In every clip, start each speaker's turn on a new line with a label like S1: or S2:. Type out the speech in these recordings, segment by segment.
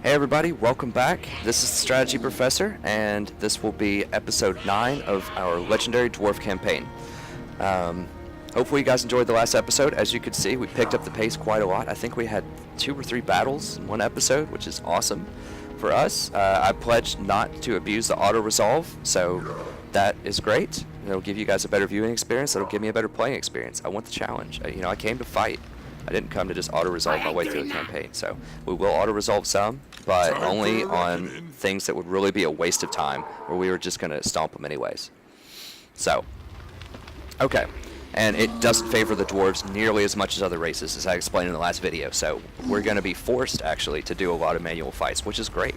S1: Hey everybody, welcome back. This is the Strategy Professor, and this will be episode 9 of our legendary Dwarf campaign. Hopefully you guys enjoyed the last episode. As you could see, we picked up the pace quite a lot. I think we had 2 or 3 battles in one episode, which is awesome for us. I pledged not to abuse the auto-resolve, so that is great. It'll give you guys a better viewing experience. It'll give me a better playing experience. I want the challenge. I came to fight. I didn't come to just auto-resolve my way through the campaign, so we will auto-resolve some, but only on things that would really be a waste of time, where we were just going to stomp them anyways. So, okay, and it doesn't favor the dwarves nearly as much as other races, as I explained in the last video, so we're going to be forced, actually, to do a lot of manual fights, which is great.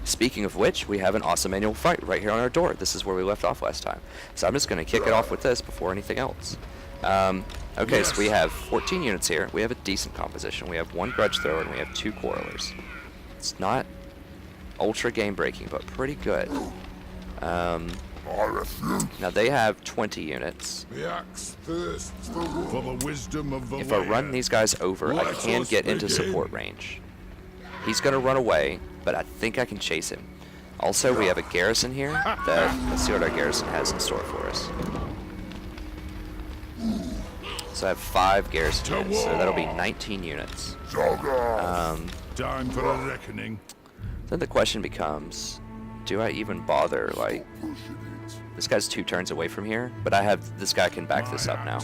S1: Speaking of which, we have an awesome manual fight right here on our door. This is where we left off last time. So I'm just going to kick it off with this before anything else. Okay, so we have 14 units here. We have a decent composition. We have 1 grudge thrower and we have 2 quarrelers. It's not ultra game breaking, but pretty good. Now they have 20 units. If I run these guys over, I can get into support range. He's gonna run away, but I think I can chase him. Also, we have a garrison here. Let's see what our garrison has in store for us. So I have 5 garrison units, so that'll be 19 units.
S2: Time for a reckoning.
S1: Then the question becomes, do I even bother, like, this guy's 2 turns away from here, but I have, this guy can back this up now.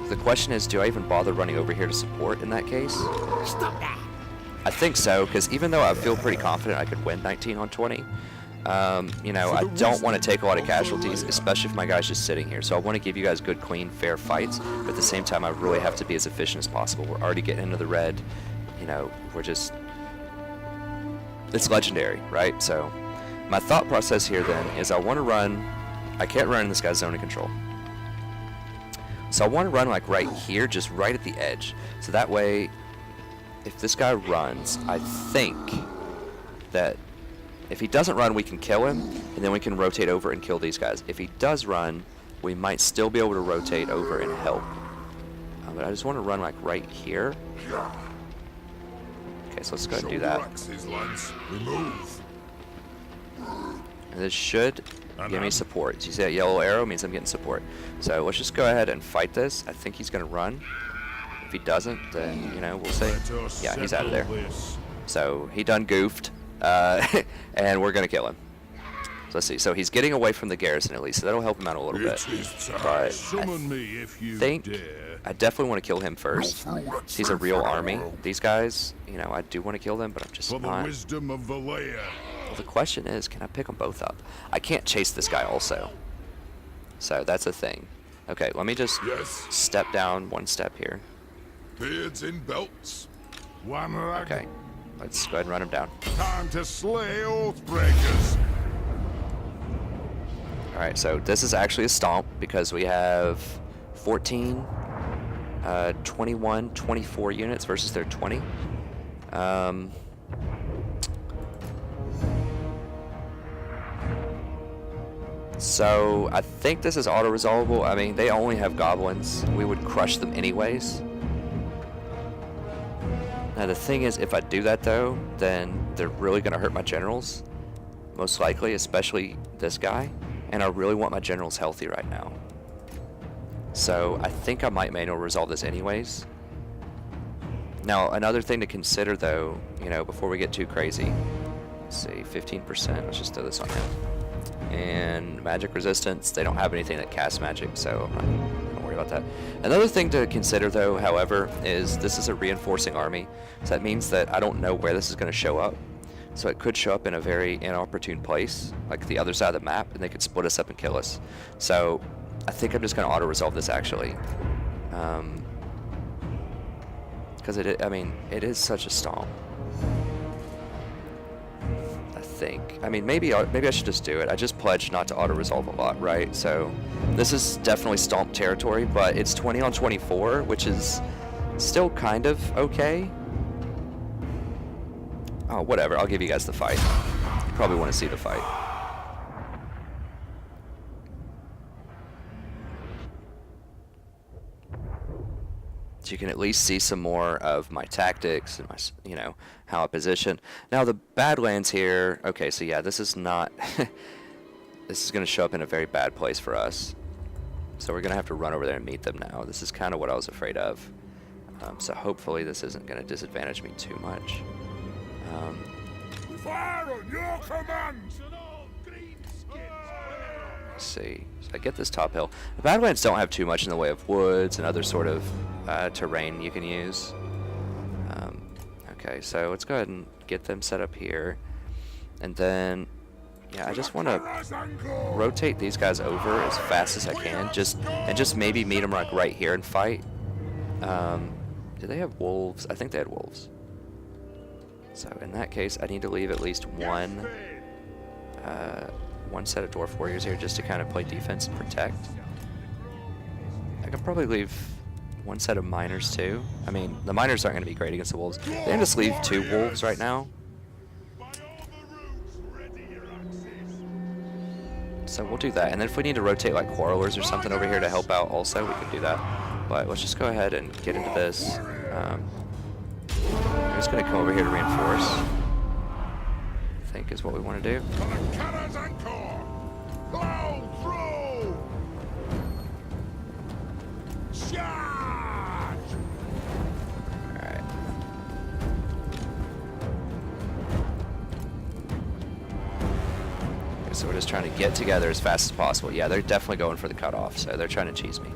S1: The question is, do I even bother running over here to support in that case?
S3: Stop that!
S1: I think so, because even though I feel pretty confident I could win 19 on 20, I don't want to take a lot of casualties, especially if my guy's just sitting here. So I want to give you guys good, clean, fair fights, but at the same time, I really have to be as efficient as possible. We're already getting into the red, we're just, it's legendary, right? So my thought process here then is I want to run, I can't run in this guy's zone of control. So I want to run like right here, just right at the edge. So that way, if this guy runs, I think that if he doesn't run, we can kill him, and then we can rotate over and kill these guys. If he does run, we might still be able to rotate over and help. But I just want to run like right here. Okay, so let's go ahead and do that. And this should give me support. So you see that yellow arrow means I'm getting support. So let's just go ahead and fight this. I think he's going to run. If he doesn't, then, we'll see. Yeah, he's out of there. So he done goofed. And we're gonna kill him. So let's see. So he's getting away from the garrison at least, so that'll help him out a little bit. But I definitely want to kill him first. He's a real army. These guys, I do want to kill them, but I'm just not. Well, the question is, can I pick them both up? I can't chase this guy also. So that's a thing. Okay, let me just step down 1 step here.
S2: Beards in belts.
S1: Okay. Let's go ahead and run him down.
S2: Time to slay Oathbreakers.
S1: Alright, so this is actually a stomp because we have 14, 21, 24 units versus their 20. So I think this is auto-resolvable. I mean, they only have goblins. We would crush them anyways. Now the thing is, if I do that though, then they're really going to hurt my generals, most likely, especially this guy, and I really want my generals healthy right now. So I think I might manual resolve this anyways. Now another thing to consider though, before we get too crazy, let's see, 15%, let's just throw this on him. And magic resistance, they don't have anything that casts magic, so don't worry about that. Another thing to consider though, however, is this is a reinforcing army, so that means that I don't know where this is going to show up. So it could show up in a very inopportune place, like the other side of the map, and they could split us up and kill us. So I think I'm just going to auto-resolve this actually. Because it is such a stomp. Maybe I should just do it. I just pledged not to auto-resolve a lot, right? So this is definitely stomp territory, but it's 20 on 24, which is still kind of okay. Oh, whatever. I'll give you guys the fight. You probably want to see the fight. So you can at least see some more of my tactics and my, how I position. Now the Badlands here, okay, so yeah, this is not, this is going to show up in a very bad place for us. So we're going to have to run over there and meet them now. This is kind of what I was afraid of. So hopefully this isn't going to disadvantage me too much.
S2: Fire on your command!
S1: Let's see. So I get this top hill. The Badlands don't have too much in the way of woods and other sort of terrain you can use. Okay, so let's go ahead and get them set up here. And then, yeah, I just want to rotate these guys over as fast as I can. Just maybe meet them like right here and fight. Do they have wolves? I think they had wolves. So in that case, I need to leave at least one set of Dwarf warriors here just to kind of play defense and protect. I could probably leave one set of miners too. I mean, the miners aren't going to be great against the wolves. They can just leave 2 wolves right now. So we'll do that. And then if we need to rotate like quarrelers or something over here to help out also, we can do that. But let's just go ahead and get into this. I'm just going to come over here to reinforce. I think is what we want to do. Alright. Okay, so we're just trying to get together as fast as possible. Yeah, they're definitely going for the cutoff, so they're trying to cheese me.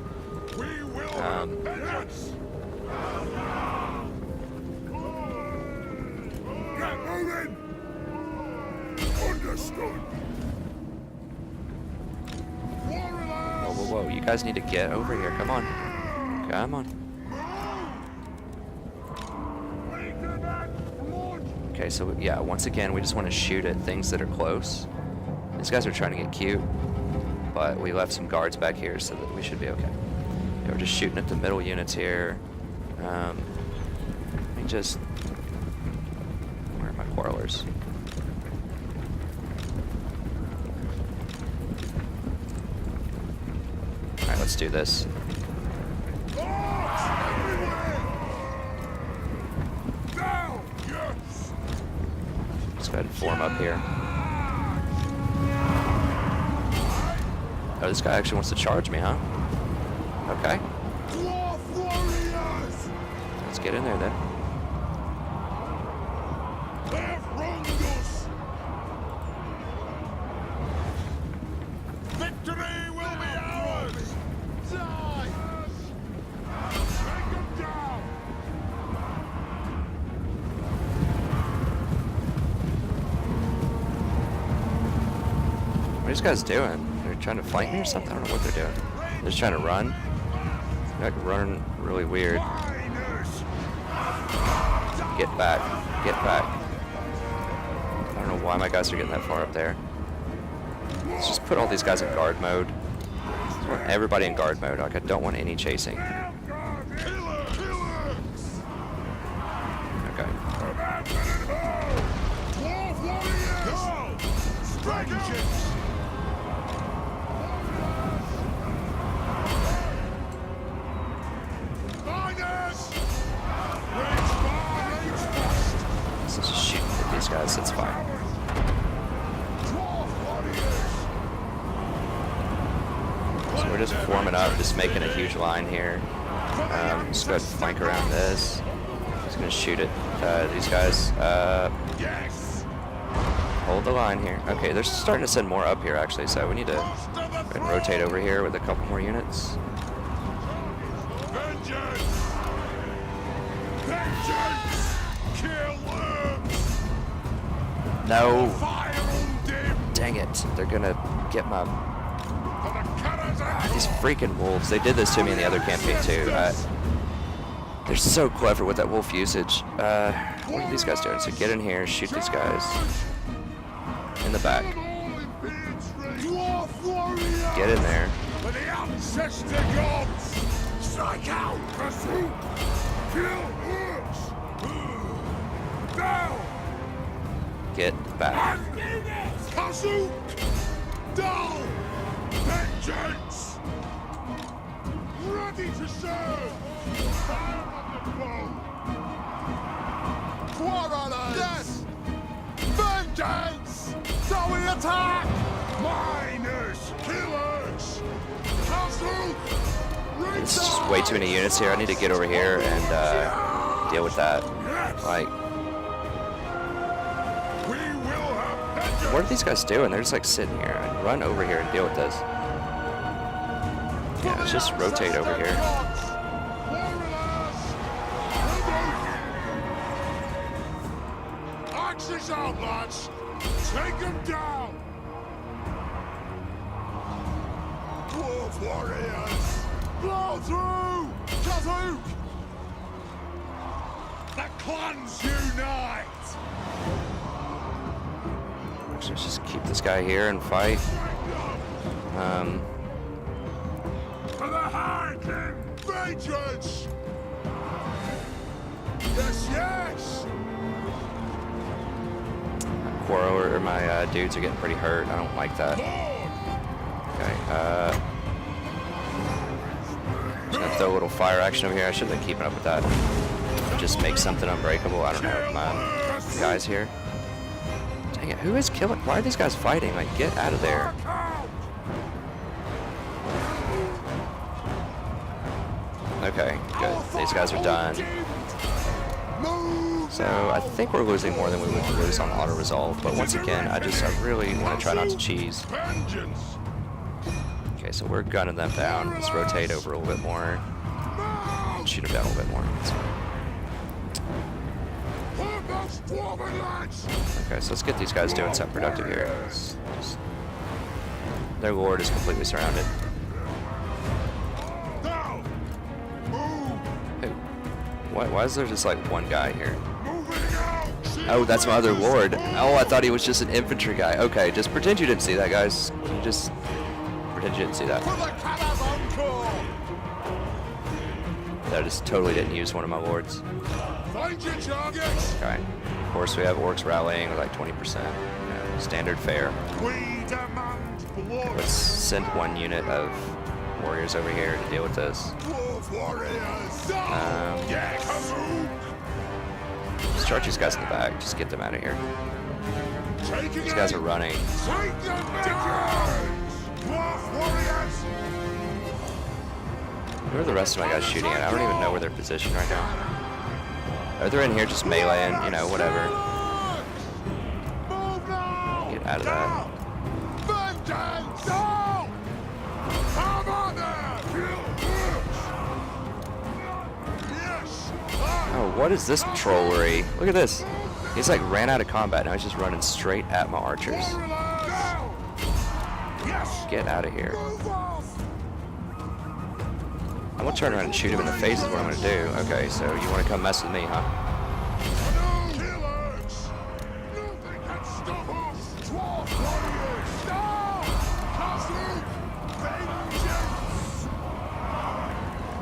S1: Whoa, you guys need to get over here. Come on. Come on. Okay, so yeah, once again, we just want to shoot at things that are close. These guys are trying to get cute, but we left some guards back here so that we should be okay. Yeah, we're just shooting at the middle units here. Let me just... Where are my quarrelers? Alright, let's do this. Let's go ahead and form up here. Oh, this guy actually wants to charge me, huh? Okay. Let's get in there then.
S2: Victory will be ours! Die! Take them down!
S1: What are these guys doing? They're trying to flank me or something? I don't know what they're doing. They're just trying to run. They're like running really weird. Get back. Get back. I don't know why my guys are getting that far up there. Let's just put all these guys in guard mode. I want everybody in guard mode. Like, I don't want any chasing. Okay. Let's just shoot at these guys. That's fine. So we're just forming up, just making a huge line here. Just go ahead and flank around this. Just gonna shoot at these guys. Hold the line here. Okay, they're starting to send more up here actually, so we need to go ahead and rotate over here with a couple more units. No! Dang it, they're gonna get my... these freaking wolves. They did this to me in the other campaign too. They're so clever with that wolf usage. What are these guys doing? So get in here, shoot these guys. In the back. Get in there.
S2: Strike out! Pursue! Kill! Down!
S1: Get back.
S2: Pursue! Down! Vengeance! Ready to serve! Fire on the bow! Quarrelers! Yes! Vengeance! So we attack! Miners! Killers! Castle!
S1: It's just way too many units here. I need to get over here and deal with that. Like,
S2: We will have vengeance!
S1: what are these guys doing? They're just like sitting here. Run over here and deal with this. Yeah, let's just rotate over here.
S2: Axes out, lads! Take them down! Dwarf warriors! Blow through! Kazook! The clans unite!
S1: So let's just keep this guy here and fight.
S2: To the High King! Vengeance! Yes, yes!
S1: Quoro or my dudes are getting pretty hurt. I don't like that. Okay, just gonna throw a little fire action over here. I should have been keeping up with that. Just make something unbreakable. I don't know. My guys here. Dang it, who is killing? Why are these guys fighting? Like, get out of there. Okay, good. These guys are done. So I think we're losing more than we would lose on auto resolve. But once again, I really want to try not to cheese. Okay, so we're gunning them down. Let's rotate over a little bit more. Shoot them down a little bit more. Okay, so let's get these guys doing something productive here. Their lord is completely surrounded. Hey, why is there just like one guy here? Oh, that's my other lord. Oh, I thought he was just an infantry guy. Okay, just pretend you didn't see that, guys. You just pretend you didn't see that. I just totally didn't use one of my lords. Okay. Of course, we have orcs rallying with like 20%. You know, standard fare. Okay, let's send one unit of warriors over here to deal with this. Just charge these guys in the back. Just get them out of here. These guys are running. Where are the rest of my guys shooting at? I don't even know where they're positioned right now. Oh, they're in here just meleeing, you know, whatever. Get out of that. Oh, what is this trollery? Look at this. He's like ran out of combat. Now he's just running straight at my archers. Get out of here. I'm gonna turn around and shoot him in the face is what I'm gonna do. Okay, so you wanna come mess with me, huh?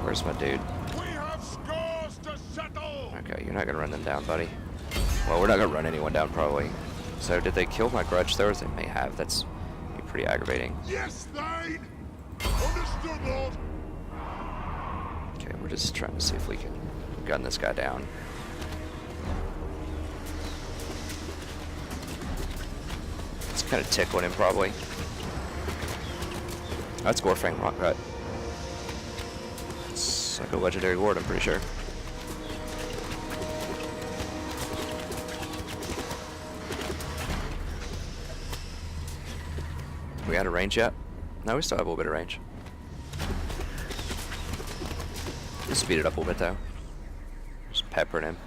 S1: Where's my dude? Okay, you're not gonna run them down, buddy. Well, we're not gonna run anyone down, probably. So, did they kill my grudge throwers? They may have. That's pretty aggravating.
S2: Yes, Thane! Understood, Lord!
S1: Okay, we're just trying to see if we can gun this guy down. It's kind of tickling him, probably. That's Gorfang Rock Cut. It's like a legendary lord, I'm pretty sure. We out of range yet? No, we still have a little bit of range. Just speed it up a little bit though. Just peppering him.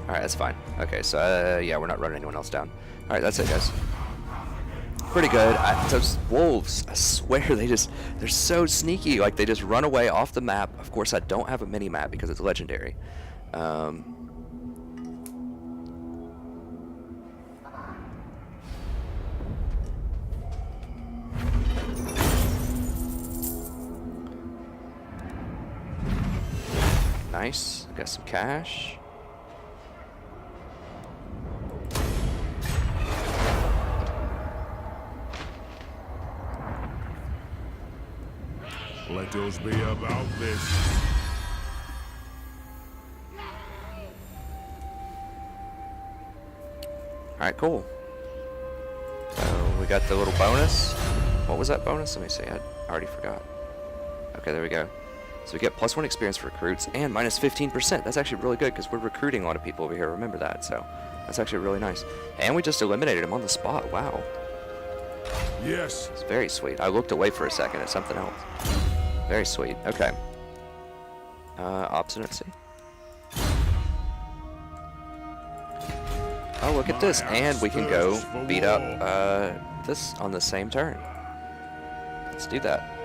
S1: Alright, that's fine. Okay, so yeah, we're not running anyone else down. Alright, that's it, guys. Pretty good. Those wolves, I swear, they're so sneaky. Like, they just run away off the map. Of course, I don't have a mini map because it's legendary. Nice. Got some cash.
S2: Let us be about this.
S1: Alright, cool. So we got the little bonus. What was that bonus? Let me see. I already forgot. Okay, there we go. So we get +1 experience for recruits and minus 15%. That's actually really good because we're recruiting a lot of people over here. Remember that. So that's actually really nice. And we just eliminated him on the spot. Wow.
S2: Yes.
S1: It's very sweet. I looked away for a second at something else. Very sweet. Okay. Obstinacy. Oh, look at this. And we can go beat up this on the same turn. Let's do that.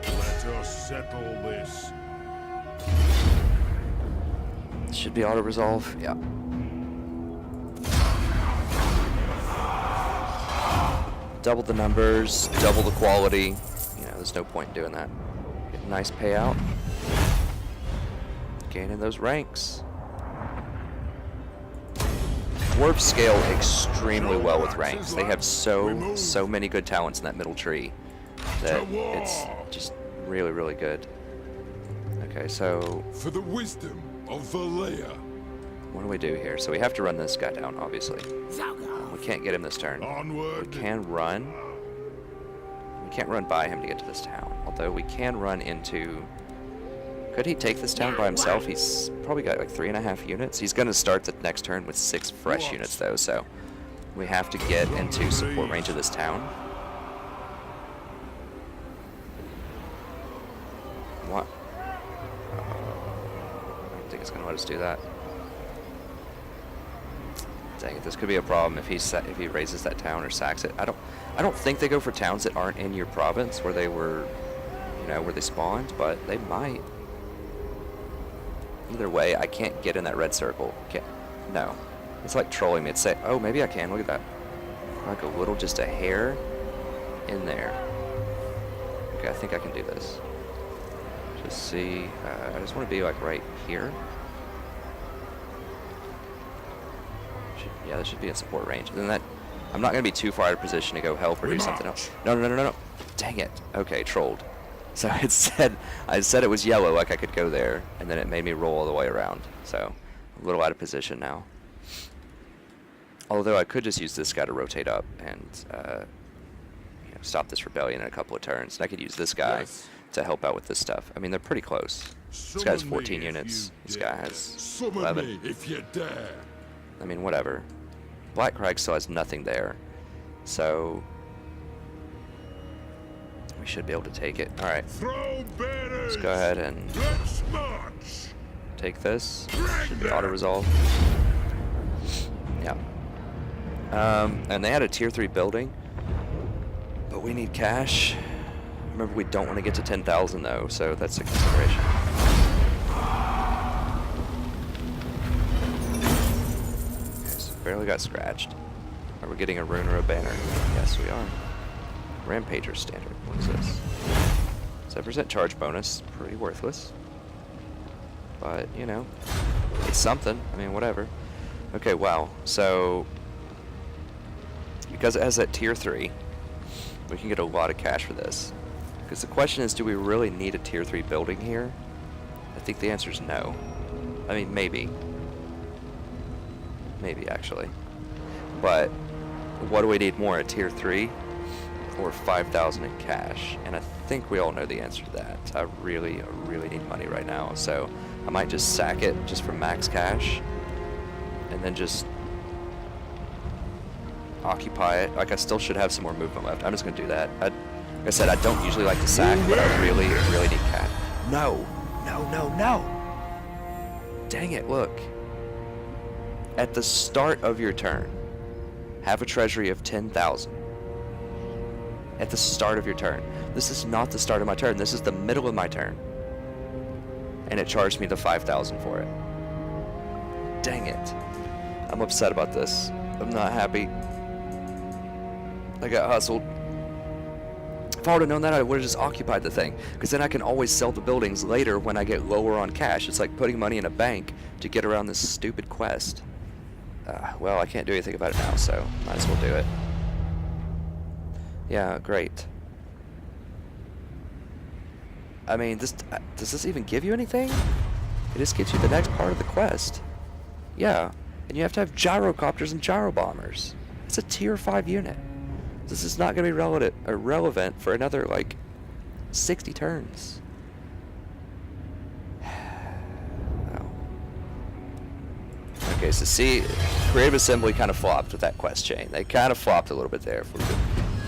S2: Let us settle this.
S1: Should be auto-resolve. Yeah. Double the numbers, double the quality. You know, there's no point in doing that. Get a nice payout. Gaining those ranks. Dwarves scale extremely well with ranks. They have so many good talents in that middle tree that it's just really, really good. Okay, so
S2: For the wisdom of Valea.
S1: what do we do here? So we have to run this guy down, obviously. We can't get him this turn.
S2: Onward.
S1: We can run. We can't run by him to get to this town. Although we can run into... Could he take this town by himself? He's probably got like 3.5 units. He's going to start the next turn with 6 fresh units though, so we have to get into support range of this town. What? I don't think it's going to let us do that. Dang it, this could be a problem if he raises that town or sacks it. I don't think they go for towns that aren't in your province where they were, you know, where they spawned, but they might. Either way, I can't get in that red circle. No. It's like trolling me. It's say, oh, maybe I can. Look at that. Like a little, just a hair in there. Okay, I think I can do this. Just see. I just want to be like right here. Yeah, this should be in support range. And then that, I'm not going to be too far out of position to go help or do something else. No. Dang it. Okay, trolled. So I said it was yellow, like I could go there, and then it made me roll all the way around. So a little out of position now. Although I could just use this guy to rotate up and you know, stop this rebellion in a couple of turns. And I could use this guy to help out with this stuff. I mean, they're pretty close. This guy has 14 units. This guy has 11.
S2: If you dare.
S1: I mean, whatever. Black Crag still has nothing there. So we should be able to take it. All right. Let's go ahead and take this. Should be auto-resolve. Yeah. And they had a tier 3 building, but we need cash. Remember, we don't want to get to 10,000 though, so that's a consideration. Okay, so barely got scratched. Are we getting a rune or a banner? Yes, we are. Rampager standard. What is this? 7% charge bonus. Pretty worthless. But, you know, it's something. I mean, whatever. Okay, wow. So, because it has that tier 3, we can get a lot of cash for this. Because the question is, do we really need a tier 3 building here? I think the answer is no. I mean, maybe. Maybe, actually. But, what do we need more? A tier 3? Or 5,000 in cash? And I think we all know the answer to that. I really need money right now. So, I might just sack it just for max cash. And then just occupy it. Like, I still should have some more movement left. I'm just going to do that. Like I said, I don't usually like to sack, but I really need cash. No. Dang it, look. At the start of your turn, have a treasury of 10,000. At the start of your turn. This is not the start of my turn. This is the middle of my turn. And it charged me the 5,000 for it. Dang it. I'm upset about this. I'm not happy. I got hustled. If I would have known that, I would have just occupied the thing. Because then I can always sell the buildings later when I get lower on cash. It's like putting money in a bank to get around this stupid quest. Well, I can't do anything about it now, so might as well do it. Yeah, great. I mean, does this even give you anything? It just gives you the next part of the quest. Yeah, and you have to have gyrocopters and gyrobombers. It's a tier 5 unit. This is not going to be relevant for another, like, 60 turns. Oh. Okay, so see, Creative Assembly kind of flopped with that quest chain. They kind of flopped a little bit there. If we're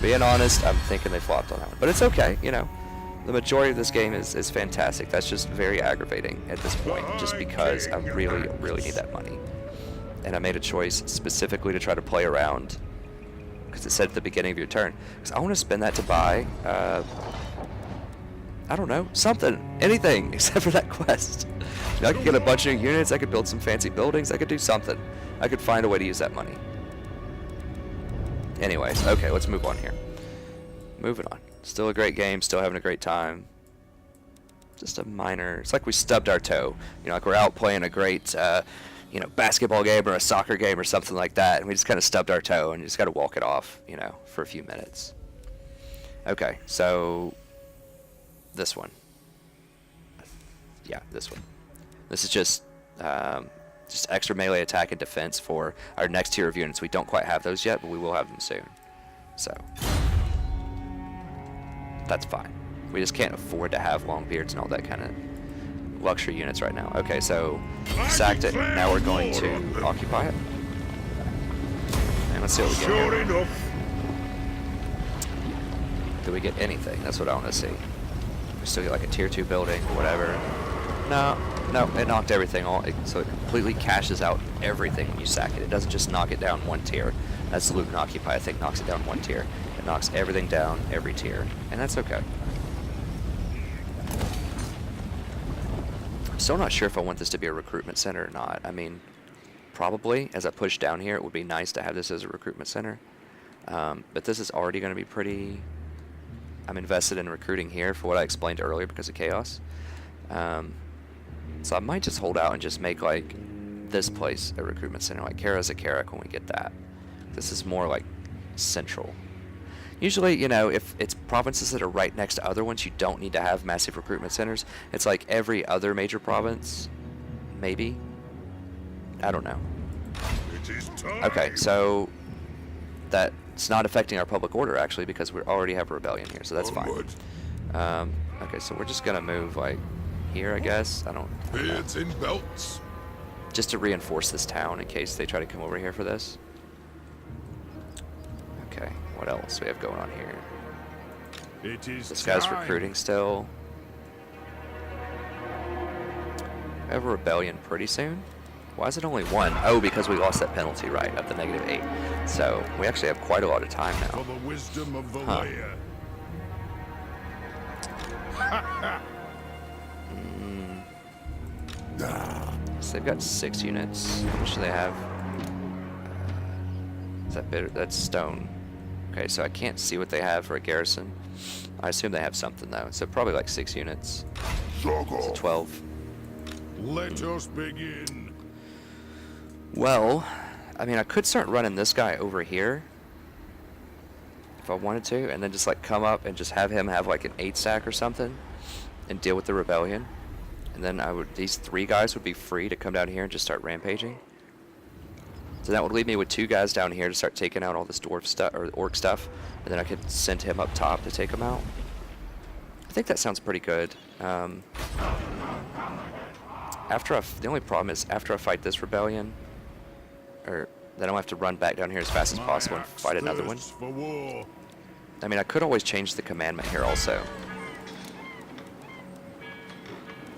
S1: being honest, I'm thinking they flopped on that one. But it's okay, you know. The majority of this game is fantastic. That's just very aggravating at this point, just because I really, really need that money. And I made a choice specifically to try to play around, because it said at the beginning of your turn. Because I want to spend that to buy, I don't know, something, anything, except for that quest. You know, I could get a bunch of units, I could build some fancy buildings, I could do something. I could find a way to use that money. Anyways, okay, let's move on here. Moving on. Still a great game, still having a great time. Just a minor, it's like we stubbed our toe. You know, like we're out playing a great, you know, basketball game or a soccer game or something like that, and we just kind of stubbed our toe and you just got to walk it off, you know, for a few minutes. Okay, so this one. Yeah, this one. This is just extra melee attack and defense for our next tier of units. We don't quite have those yet, but we will have them soon. So that's fine. We just can't afford to have long beards and all that kind of luxury units right now. Okay, so sacked it. Now we're going to occupy it. And let's see what we get here. Do we get anything? That's what I want to see. We still get like a tier 2 building or whatever. No, it knocked everything off. So it completely cashes out everything when you sack it. It doesn't just knock it down one tier. That's loot and occupy, I think, knocks it down one tier. It knocks everything down every tier, and that's okay. I'm still not sure if I want this to be a recruitment center or not. I mean, probably, as I push down here, it would be nice to have this as a recruitment center. But this is already going to be pretty... I'm invested in recruiting here for what I explained earlier because of chaos. So I might just hold out and just make, like, this place a recruitment center, like Kara's a Carrick when we get that. This is more, like, central. Usually, you know, if it's provinces that are right next to other ones, you don't need to have massive recruitment centers. It's like every other major province, maybe. I don't know. Okay, so that's not affecting our public order, actually, because we already have a rebellion here, so that's fine. Okay, so we're just going to move, like, here, I guess. I don't know.
S2: Beards in belts.
S1: Just to reinforce this town in case they try to come over here for this. Okay, what else we have going on here? This guy's recruiting still. We have a rebellion pretty soon. Why is it only one? Oh, because we lost that penalty, right, of the -8. So we actually have quite a lot of time now.
S2: For the wisdom of the layer.
S1: So they've got 6 units. How much do they have? Is that bitter? That's stone. Okay, so I can't see what they have for a garrison. I assume they have something though. So probably like 6 units. So 12.
S2: Let us begin.
S1: Well, I mean, I could start running this guy over here if I wanted to, and then just like come up and just have him have like an 8 stack or something and deal with the rebellion. And then these 3 guys would be free to come down here and just start rampaging. So that would leave me with 2 guys down here to start taking out all this dwarf stuff or orc stuff, and then I could send him up top to take him out. I think that sounds pretty good. The only problem is after I fight this rebellion, then I'll have to run back down here as fast as possible and fight another one. I mean, I could always change the commandment here also.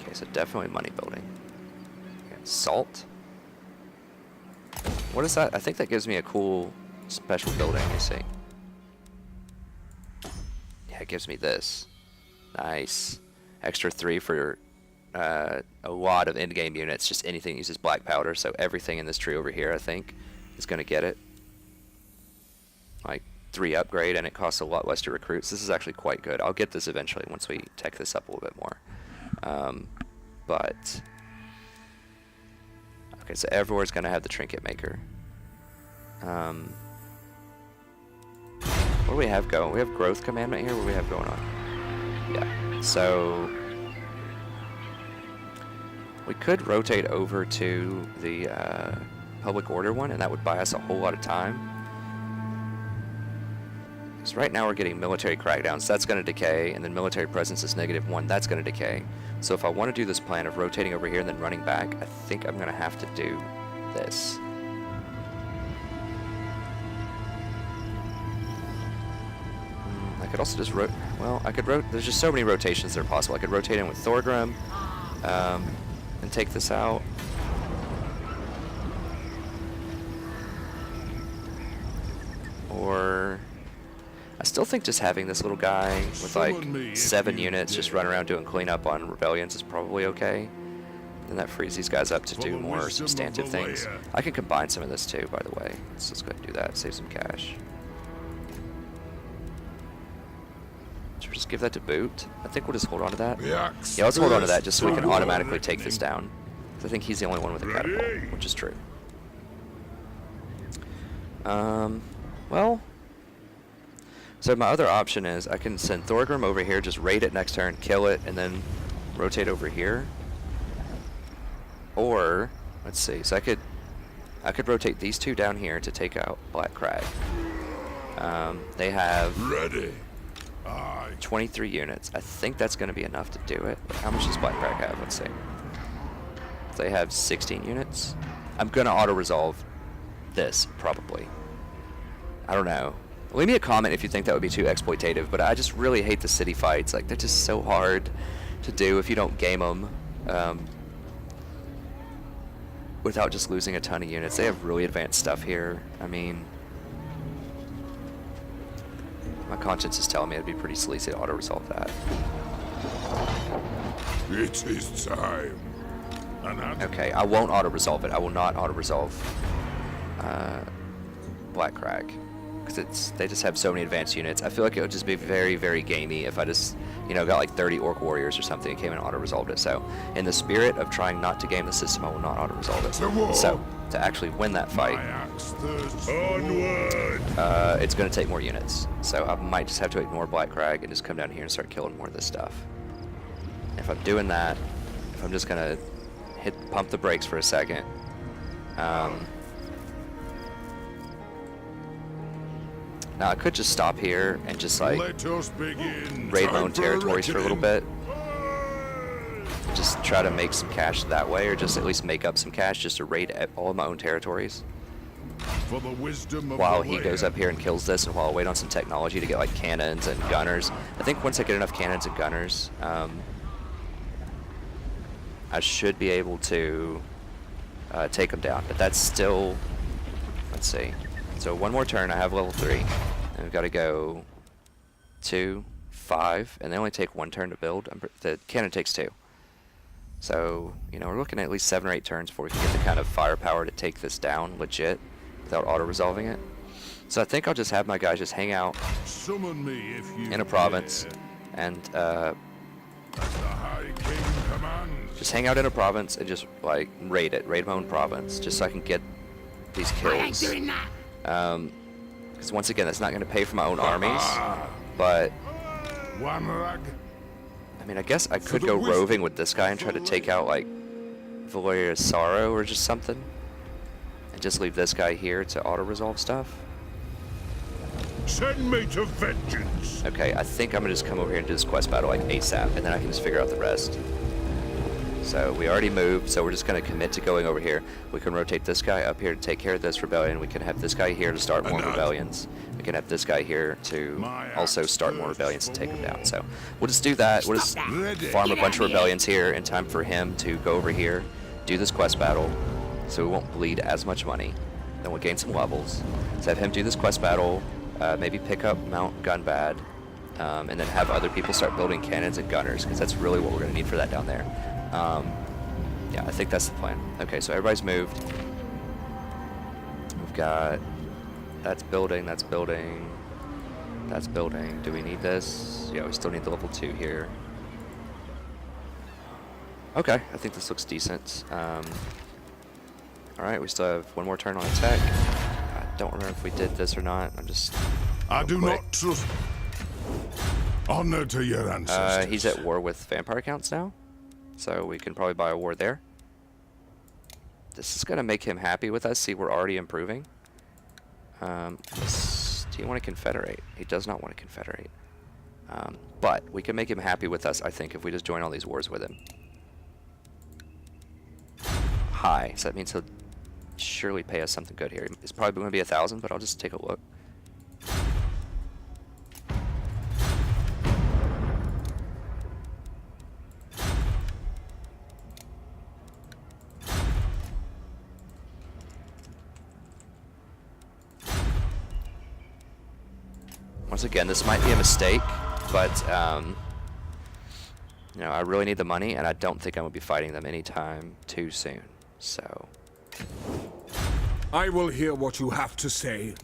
S1: Okay, so definitely money building. Okay, salt. What is that? I think that gives me a cool special building, you see. Yeah, it gives me this. Nice. Extra 3 for a lot of end-game units. Just anything that uses black powder. So everything in this tree over here, I think, is going to get it. Like 3 upgrade, and it costs a lot less to recruit. So this is actually quite good. I'll get this eventually once we tech this up a little bit more. But... Okay, so everywhere's going to have the trinket maker. What do we have going? We have growth commandment here? What do we have going on? Yeah, so We could rotate over to the public order one, and that would buy us a whole lot of time. Because right now we're getting military crackdowns, that's going to decay, and then military presence is -1, that's going to decay. So if I want to do this plan of rotating over here and then running back, I think I'm going to have to do this. I could also just I could there's just so many rotations that are possible. I could rotate in with Thorgrim, and take this out. Or I still think just having this little guy with like 7 units just run around doing cleanup on rebellions is probably okay. And that frees these guys up to do more substantive things. I can combine some of this too, by the way. Let's just go ahead and do that, save some cash. Should we just give that to boot? I think we'll just hold on to that. Yeah, let's hold on to that just so we can automatically take this down. I think he's the only one with a catapult, which is true. Well, so my other option is I can send Thorgrim over here, just raid it next turn, kill it, and then rotate over here. Or, let's see, so I could rotate these two down here to take out Black Crag. They have 23 units. I think that's going to be enough to do it. How much does Black Crag have? Let's see. They have 16 units. I'm going to auto-resolve this, probably. I don't know. Leave me a comment if you think that would be too exploitative, but I just really hate the city fights. Like, they're just so hard to do if you don't game them without just losing a ton of units. They have really advanced stuff here. I mean, my conscience is telling me it'd be pretty sleazy to auto-resolve that.
S2: It is time.
S1: Okay, I won't auto-resolve it. I will not auto-resolve Black Crag. Because they just have so many advanced units. I feel like it would just be very, very gamey if I just, got like 30 Orc Warriors or something and came and auto-resolved it. So, in the spirit of trying not to game the system, I will not auto-resolve it. So, to actually win that fight, it's going to take more units. So, I might just have to ignore Black Crag and just come down here and start killing more of this stuff. If I'm doing that, if I'm just going to pump the brakes for a second, now I could just stop here and just like raid my own territories for a little bit. Just try to make some cash that way, or just at least make up some cash just to raid all of my own territories. While he goes up here and kills this, and while I wait on some technology to get like cannons and gunners. I think once I get enough cannons and gunners, I should be able to take them down. But that's still, let's see. So one more turn, I have level 3, and we've got to go 2, 5, and they only take 1 turn to build. The cannon takes 2. So, we're looking at least 7 or 8 turns before we can get the kind of firepower to take this down legit without auto-resolving it. So I think I'll just have my guys just hang out in a province and just hang out in a province and just like raid my own province just so I can get these kills. Because once again, that's not going to pay for my own armies, but I mean, I guess I could go roving with this guy and try to take out like Valeria's Sorrow or just something, and just leave this guy here to auto-resolve stuff.
S2: Send me to vengeance.
S1: Okay, I think I'm gonna just come over here and do this quest battle like ASAP, and then I can just figure out the rest. So we already moved, so we're just going to commit to going over here. We can rotate this guy up here to take care of this rebellion. We can have this guy here to start more rebellions. We can have this guy here to also start more rebellions and take them down. So we'll just do that. We'll just farm a bunch of rebellions here in time for him to go over here, do this quest battle, so we won't bleed as much money. Then we'll gain some levels. So have him do this quest battle, maybe pick up Mount Gunbad, and then have other people start building cannons and gunners, because that's really what we're going to need for that down there. Yeah, I think that's the plan. Okay, so everybody's moved. We've got... That's building, that's building, that's building. Do we need this? Yeah, we still need the level 2 here. Okay, I think this looks decent. Alright, we still have 1 more turn on attack. I don't remember if we did this or not. I'm just...
S2: I do not trust... Honor to your ancestors.
S1: He's at war with vampire counts now. So we can probably buy a war there. this is going to make him happy with us. See, we're already improving. Do you want to confederate? He does not want to confederate. But we can make him happy with us, I think, if we just join all these wars with him. High. So that means he'll surely pay us something good here. It's probably going to be 1,000, but I'll just take a look. Once again, this might be a mistake, but you know, I really need the money, and I don't think I'm gonna be fighting them anytime too soon. So
S2: I will hear what you have to say.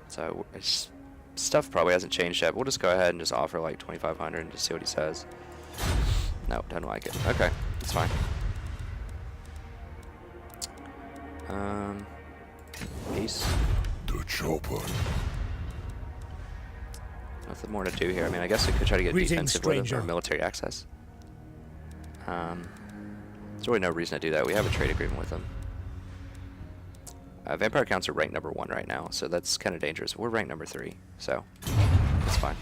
S1: So stuff probably hasn't changed yet. We'll just go ahead and just offer like 2,500 and just see what he says. No, doesn't like it. Okay, that's fine. Peace.
S2: The chopper.
S1: Nothing more to do here. I mean, I guess we could try to get
S3: Greetings,
S1: defensive with him
S3: stranger.
S1: or military access. There's really no reason to do that. We have a trade agreement with them. Vampire counts are ranked number 1 right now, so that's kind of dangerous. We're ranked number 3, so that's fine.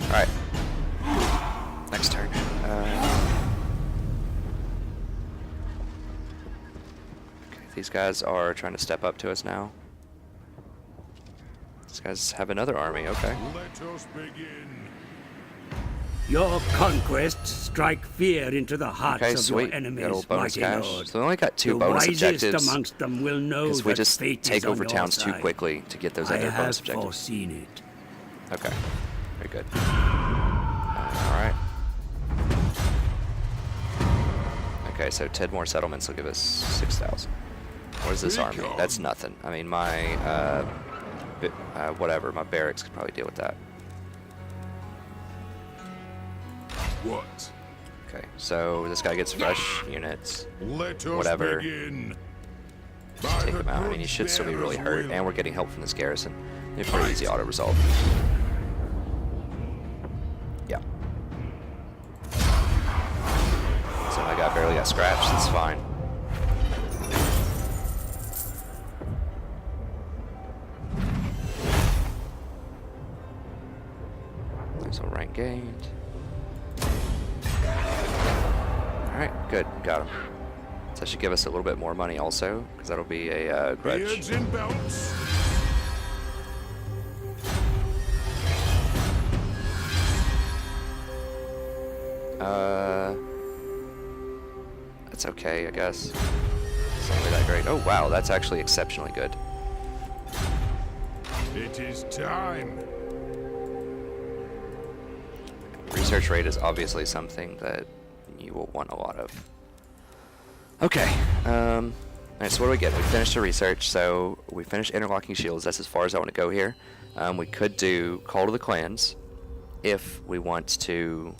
S1: All right, next turn. Okay, these guys are trying to step up to us now. These guys have another army. Okay.
S2: Let us begin.
S3: Your conquests strike fear into the hearts
S1: Okay,
S3: of
S1: sweet.
S3: your
S1: Got a
S3: enemies,
S1: little bonus
S3: mighty
S1: cash.
S3: lord.
S1: So we only got 2
S3: The
S1: bonus
S3: wisest
S1: objectives
S3: amongst them will know
S1: because we
S3: that
S1: just
S3: fate
S1: take
S3: is on
S1: over
S3: your
S1: towns too
S3: side.
S1: quickly to get those
S3: I
S1: other
S3: have
S1: bonus objectives.
S3: foreseen it.
S1: Okay, very good. All right. Okay, so 10 more settlements will give us 6,000. What is this army? That's nothing. I mean, my whatever, my barracks could probably deal with that.
S2: What?
S1: Okay, so this guy gets fresh units.
S2: Let us
S1: Whatever.
S2: begin.
S1: Just take him out. I mean, he should still be really hurt, and we're getting help from this garrison. It's pretty easy auto resolve. Yeah. So my guy barely got scratched. That's fine. There's a rank gained. Alright, good. Got him. So that should give us a little bit more money also, because that'll be a grudge.
S2: Beards and belts.
S1: That's okay, I guess. It's not really that great. Oh wow, that's actually exceptionally good.
S2: It is time.
S1: Research rate is obviously something that you will want a lot of. Okay. Alright, so what do we get? We finished the research, so we finished interlocking shields. That's as far as I want to go here. We could do Call to the Clans if we want to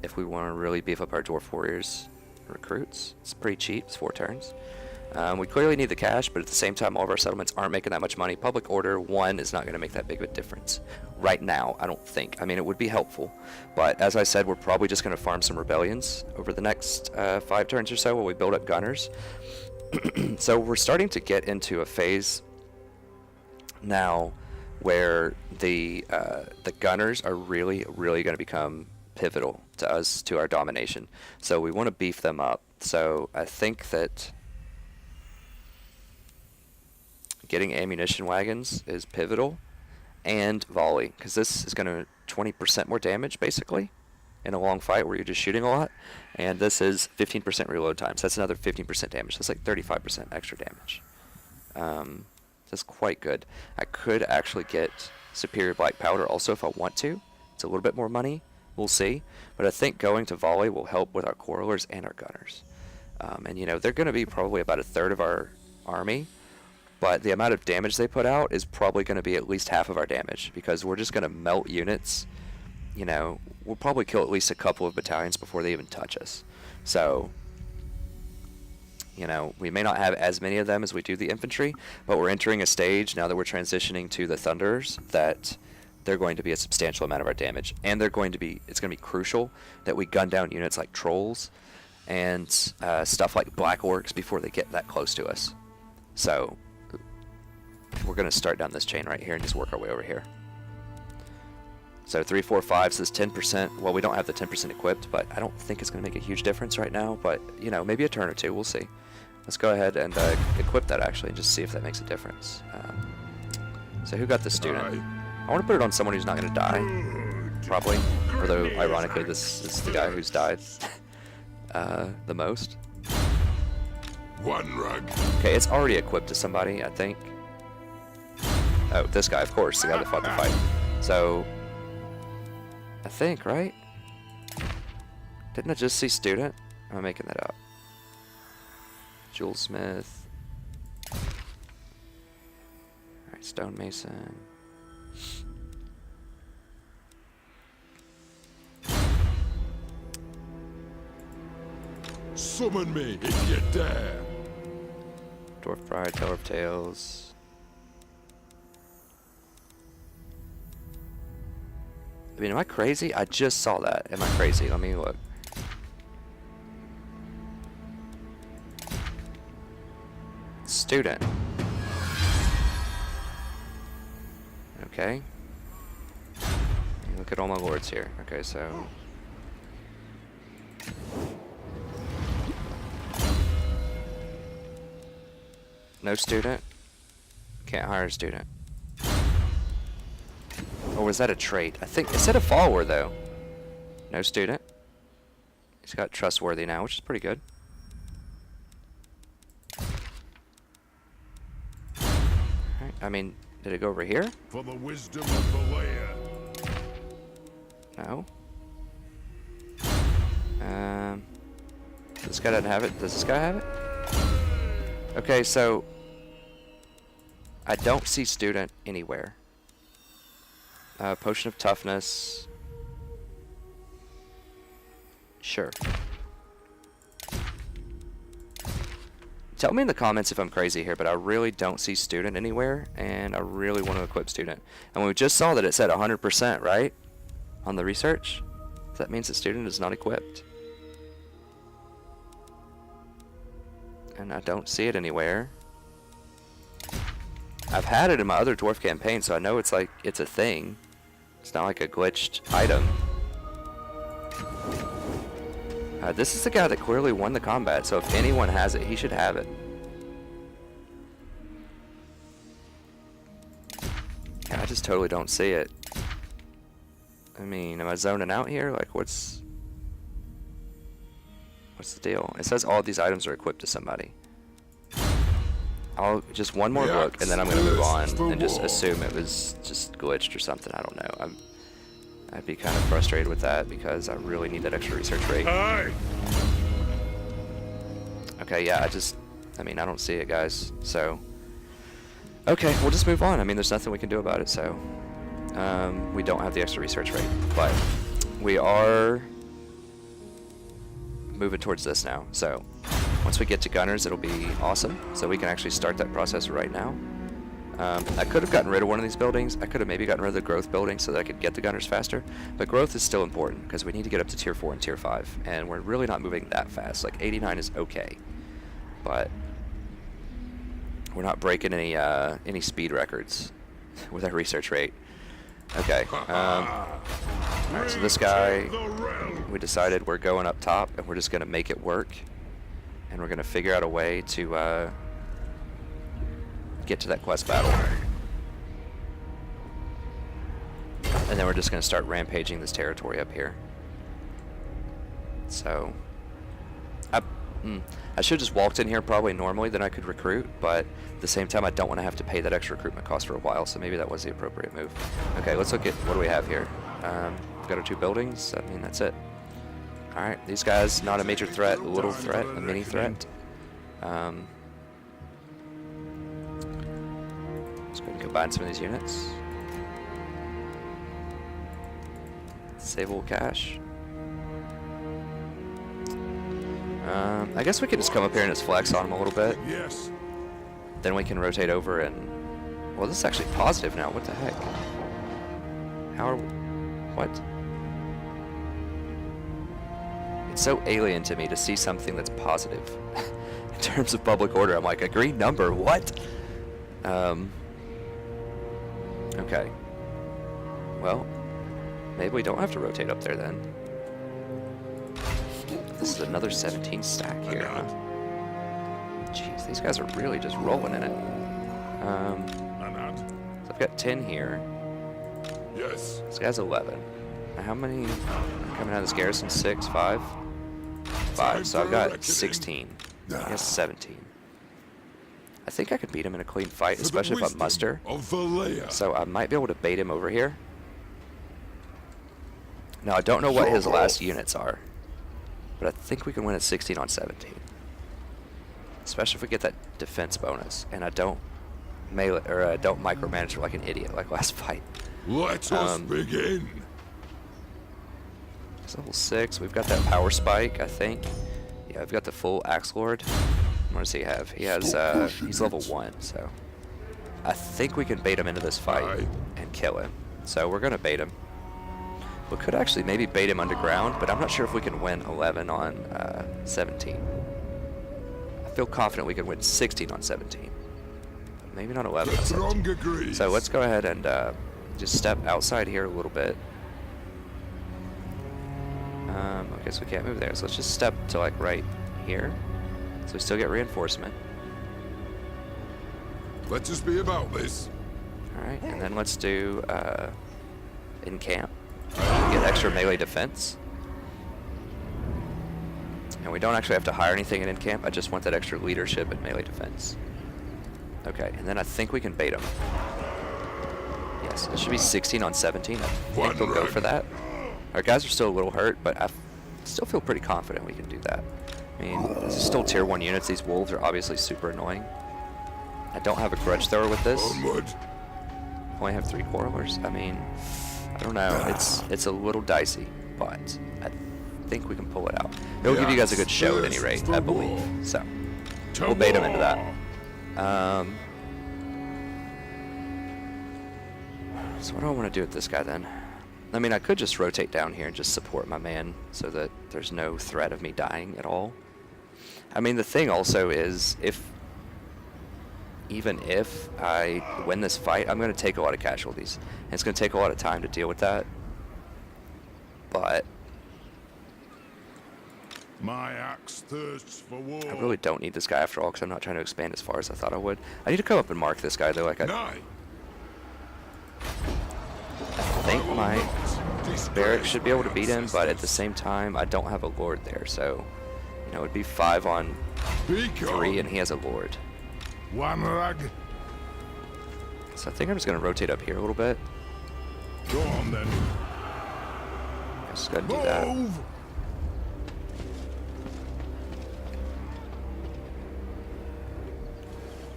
S1: really beef up our Dwarf Warriors recruits. It's pretty cheap, it's 4 turns. We clearly need the cash, but at the same time all of our settlements aren't making that much money. Public Order 1 is not going to make that big of a difference. Right now, I don't think. I mean, it would be helpful, but as I said, we're probably just going to farm some rebellions over the next 5 turns or so while we build up gunners. So we're starting to get into a phase now where the gunners are really going to become pivotal to us, to our domination. So we want to beef them up. So I think that getting ammunition wagons is pivotal, and volley, because this is going to 20% more damage basically in a long fight where you're just shooting a lot, and this is 15% reload time, so that's another 15% damage. That's like 35% extra damage. That's quite good. I could actually get superior black powder also if I want to. It's a little bit more money, we'll see, but I think going to volley will help with our quarrelers and our gunners. And you know, they're going to be probably about 1/3 of our army, but the amount of damage they put out is probably going to be at least half of our damage, because we're just going to melt units. You know, we'll probably kill at least a couple of battalions before they even touch us. So, you know, we may not have as many of them as we do the infantry, but we're entering a stage now that we're transitioning to the Thunderers that they're going to be a substantial amount of our damage, and it's going to be crucial that we gun down units like trolls and stuff like black orcs before they get that close to us. So we're going to start down this chain right here and just work our way over here. So 3, 4, 5 says 10%. Well, we don't have the 10% equipped, but I don't think it's going to make a huge difference right now. But, you know, maybe a turn or two. We'll see. Let's go ahead and equip that, actually, and just see if that makes a difference. So who got the student? I want to put it on someone who's not going to die, probably. Although, ironically, this is the guy who's died the most.
S2: One rug.
S1: Okay, it's already equipped to somebody, I think. Oh, this guy, of course, the guy that fought the fight. So, I think, right? Didn't I just see student? Am I making that up? Jewel Smith. Alright, stonemason.
S2: Summon me if you dare.
S1: Dwarf Bride, Teller of Tales. I mean, am I crazy? I just saw that. Am I crazy? Let me look. Student. Okay. Look at all my lords here. Okay, so... No student. Can't hire a student. Or was that a trait? I think it said a follower though. No student. He's got trustworthy now, which is pretty good. Alright, I mean, did it go over here?
S2: For the wisdom of the layer.
S1: No. This guy doesn't have it. Does this guy have it? Okay, so I don't see student anywhere. Potion of toughness. Sure. Tell me in the comments if I'm crazy here, but I really don't see student anywhere, and I really want to equip student. And we just saw that it said 100%, right? On the research. So that means that student is not equipped. And I don't see it anywhere. I've had it in my other dwarf campaign, so I know it's like it's a thing. It's not like a glitched item. This is the guy that clearly won the combat, so if anyone has it, he should have it. Yeah, I just totally don't see it. I mean, am I zoning out here? Like, what's the deal? It says all of these items are equipped to somebody. I'll just one more look, and then I'm gonna move on and just assume it was just glitched or something. I don't know. I'd be kind of frustrated with that because I really need that extra research rate. Okay, yeah, I mean, I don't see it, guys. So, okay, we'll just move on. I mean, there's nothing we can do about it. So, we don't have the extra research rate, but we are moving towards this now. So once we get to gunners, it'll be awesome. So we can actually start that process right now. I could have gotten rid of one of these buildings. I could have maybe gotten rid of the growth building so that I could get the gunners faster. But growth is still important because we need to get up to tier 4 and tier 5. And we're really not moving that fast. Like 89 is okay. But we're not breaking any speed records with our research rate. Okay. Alright, so this guy, we decided we're going up top and we're just going to make it work. And we're going to figure out a way to get to that quest battle. And then we're just going to start rampaging this territory up here. So, I should have just walked in here probably normally, then I could recruit, but at the same time I don't want to have to pay that extra recruitment cost for a while, so maybe that was the appropriate move. Okay, let's look at what do we have here. We've got our 2 buildings. I mean, that's it. Alright, these guys, not a major threat, a little threat, a mini threat. Let's go ahead and combine some of these units. Save a little cash. I guess we could just come up here and just flex on them a little bit.
S2: Yes.
S1: Then we can rotate over and... Well, this is actually positive now. What the heck? How are... What? It's so alien to me to see something that's positive. In terms of public order, I'm like, a green number, what? Okay. Well, maybe we don't have to rotate up there then. This is another 17 stack here, huh? Jeez, these guys are really just rolling in it. So I've got 10 here.
S2: Yes.
S1: This guy's 11. Now how many coming out of this garrison? 6, 5? 5, so I've got 16. I guess 17. I think I could beat him in a clean fight, especially if I muster. So I might be able to bait him over here. Now I don't know what his last units are, but I think we can win at 16 on 17. Especially if we get that defense bonus, and I don't melee or don't micromanage like an idiot like last fight.
S2: Let us begin.
S1: It's level 6. We've got that power spike, I think. Yeah, I've got the full Axe Lord. What does he have? He has he's level 1, so I think we can bait him into this fight and kill him. So we're gonna bait him. We could actually maybe bait him underground, but I'm not sure if we can win 11 on 17. I feel confident we can win 16 on 17. But maybe not 11 on 17. So let's go ahead and just step outside here a little bit. Okay, so we can't move there, so let's just step to like right here. So we still get reinforcement.
S2: Let's just be about this.
S1: Alright, and then let's do in camp. Get extra melee defense. And we don't actually have to hire anything in camp, I just want that extra leadership and melee defense. Okay, and then I think we can bait them. Yes, it should be 16 on 17. I think we'll go for that. Our guys are still a little hurt, but I still feel pretty confident we can do that. I mean, this is still tier 1 units. These wolves are obviously super annoying. I don't have a grudge thrower with this. Only have 3 quarrelers. I mean, I don't know. It's a little dicey, but I think we can pull it out. It'll give you guys a good show at any rate, I believe. So we'll bait them into that. So what do I want to do with this guy then? I mean, I could just rotate down here and just support my man so that there's no threat of me dying at all. I mean, the thing also is, even if I win this fight, I'm going to take a lot of casualties. And it's going to take a lot of time to deal with that. But
S2: My axe thirsts for war.
S1: I really don't need this guy after all, because I'm not trying to expand as far as I thought I would. I need to come up and mark this guy, though. Like I think my barracks should be able to beat him, but at the same time, I don't have a lord there, so you know, it'd be 5 on 3, and he has a lord.
S2: Wamrag.
S1: So I think I'm just gonna rotate up here a little bit.
S2: Go on then.
S1: Just gotta do that.
S2: Move.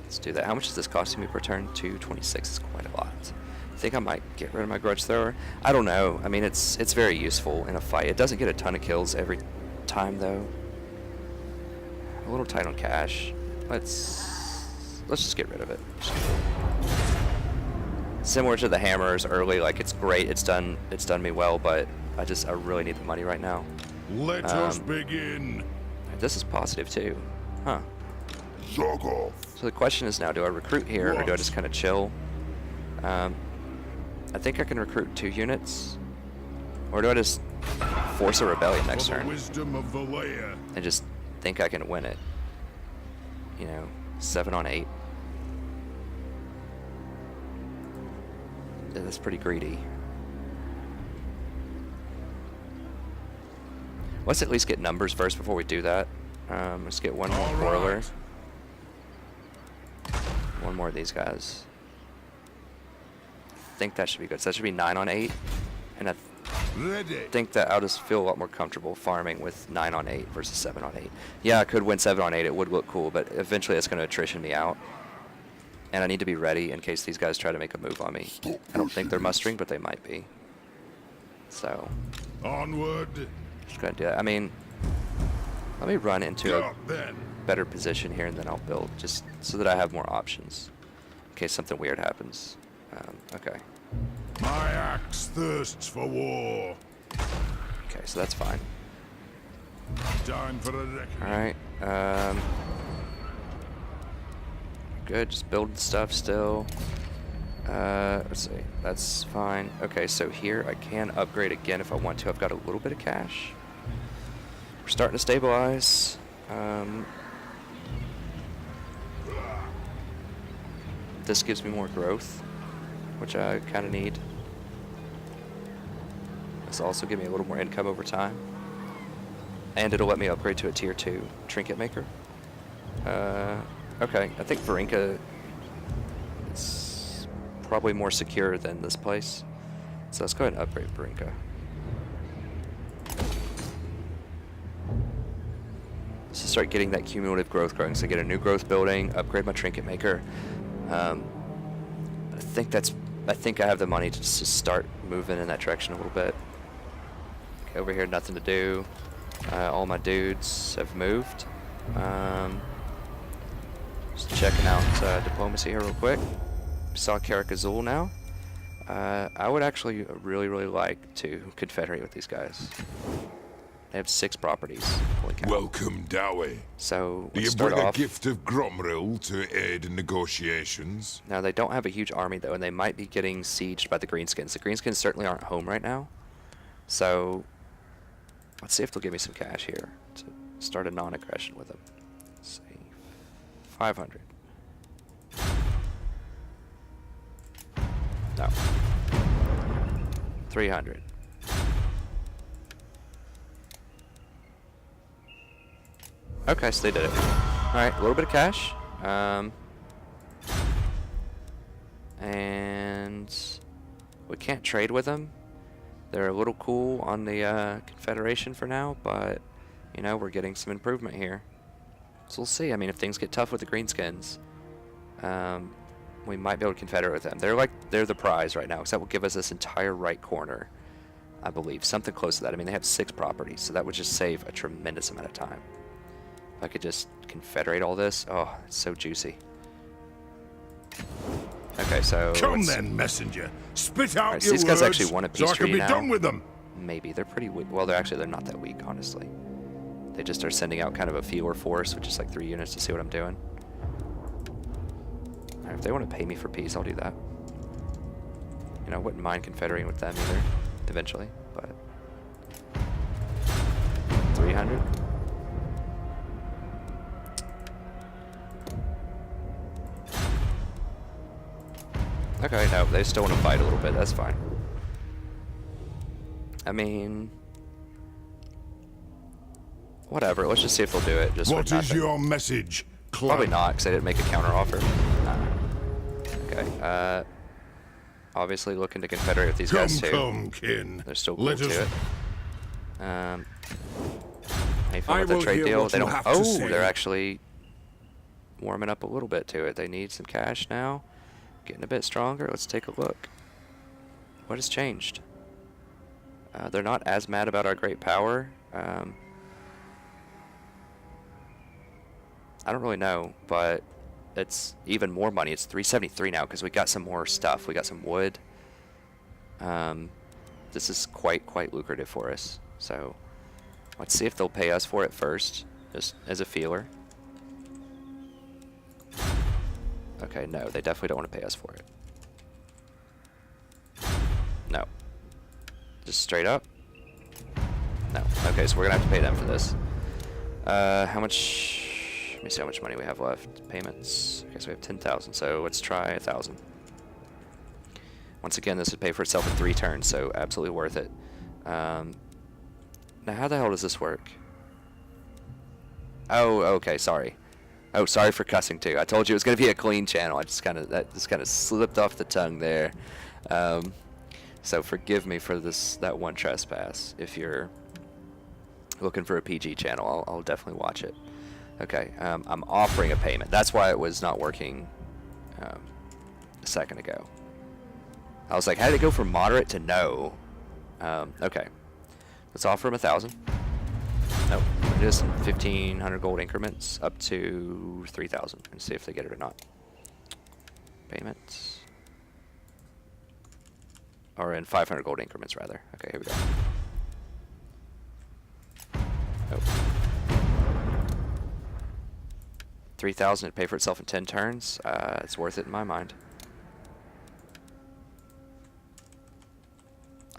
S1: Let's do that. How much is this costing me per turn? 226 is quite a lot. I think I might get rid of my grudge thrower. I don't know. I mean, it's very useful in a fight. It doesn't get a ton of kills every time, though. A little tight on cash. Let's just get rid of it. Similar to the hammers early, like it's great. It's done me well, but I really need the money right now.
S2: Let us begin.
S1: This is positive too, huh?
S2: Zog off.
S1: So the question is now, do I recruit here or do I just kind of chill? I think I can recruit 2 units, or do I just force a rebellion next turn
S2: Wisdom of Valea.
S1: and just think I can win it? You know, 7 on 8. Yeah, that's pretty greedy. Let's at least get numbers first before we do that. Let's get 1 more quarreler. 1 more of these guys. I think that should be good. So that should be 9 on 8. And I think that I'll just feel a lot more comfortable farming with 9 on 8 versus 7 on 8. Yeah, I could win 7 on 8. It would look cool, but eventually it's going to attrition me out. And I need to be ready in case these guys try to make a move on me. I don't think they're mustering, but they might be. So
S2: Onward.
S1: just going to do that. I mean, let me run into a
S2: Up then.
S1: better position here, and then I'll build, just so that I have more options in case something weird happens. Okay.
S2: My axe axe thirsts for war.
S1: Okay, so that's fine.
S2: Time for a reckoning.
S1: Alright, good, just building stuff still. Let's see, that's fine. Okay, so here I can upgrade again if I want to. I've got a little bit of cash. We're starting to stabilize. This gives me more growth, which I kind of need. This will also give me a little more income over time. And it'll let me upgrade to a tier 2 trinket maker. Okay, I think Varinka is probably more secure than this place. So let's go ahead and upgrade Varinka. So start getting that cumulative growth growing. So get a new growth building, upgrade my trinket maker. I think I have the money to just start moving in that direction a little bit. Okay, over here, nothing to do. All my dudes have moved. Just checking out diplomacy here real quick. Saw Karak Azul now. I would actually really like to confederate with these guys. They have 6 properties. Holy cow.
S2: Welcome, Dowie.
S1: So
S2: Do
S1: let's
S2: you
S1: start
S2: bring a
S1: off.
S2: gift of Gromril to aid in negotiations?
S1: Now they don't have a huge army though, and they might be getting sieged by the Greenskins. The Greenskins certainly aren't home right now. So let's see if they'll give me some cash here to start a non-aggression with them. Let's see. 500. No. 300. Okay, so they did it. Alright, a little bit of cash. And we can't trade with them. They're a little cool on the Confederation for now, but, you know, we're getting some improvement here. So we'll see. I mean, if things get tough with the Greenskins, we might be able to confederate with them. They're the prize right now, because that will give us this entire right corner, I believe. Something close to that. I mean, they have 6 properties, so that would just save a tremendous amount of time. If I could just confederate all this, oh, it's so juicy. Okay, so
S2: Come then, messenger. Spit out
S1: right, so
S2: your
S1: these guys
S2: words
S1: actually want a
S2: so
S1: peace
S2: I can
S1: treaty
S2: be
S1: now.
S2: done with them.
S1: Maybe they're pretty weak. Well, they're not that weak, honestly. They just are sending out kind of a fewer force, which is like 3 units to see what I'm doing. Right, if they want to pay me for peace, I'll do that. You know, I wouldn't mind confederating with them either, eventually, but 300. Okay, no, they still want to fight a little bit. That's fine. I mean, whatever. Let's just see if they'll do it. Just
S2: What
S1: for
S2: is
S1: nothing.
S2: your message, clan?
S1: Probably not, because I didn't make a counter offer. Okay. Obviously looking to confederate with these guys too.
S2: Come, kin.
S1: They're still cool
S2: Let us
S1: to it. Hey, fun
S3: I
S1: with the
S3: will
S1: trade
S3: hear
S1: deal.
S3: what
S1: They
S3: you
S1: don't.
S3: have to
S1: Oh,
S3: say.
S1: they're actually warming up a little bit to it. They need some cash now. Getting a bit stronger. Let's take a look. What has changed? They're not as mad about our great power. I don't really know, but it's even more money. It's 373 now because we got some more stuff. We got some wood. This is quite lucrative for us. So let's see if they'll pay us for it first, just as a feeler. Okay, no, they definitely don't want to pay us for it. No. Just straight up? No. Okay, so we're gonna have to pay them for this. How much? Let me see how much money we have left. Payments. Okay, so we have 10,000. So let's try 1,000. Once again, this would pay for itself in 3 turns, so absolutely worth it. Now, how the hell does this work? Oh, okay, sorry. Oh, sorry for cussing too. I told you it was going to be a clean channel. That just kind of slipped off the tongue there. So forgive me for that one trespass. If you're looking for a PG channel, I'll definitely watch it. Okay, I'm offering a payment. That's why it was not working a second ago. I was like, how did it go from moderate to no? Okay, let's offer him 1,000. Nope, just 1,500 gold increments up to 3,000 and see if they get it or not. Payments. or in 500 gold increments rather. Okay, here we go. Oh. 3,000 to pay for itself in 10 turns. It's worth it in my mind.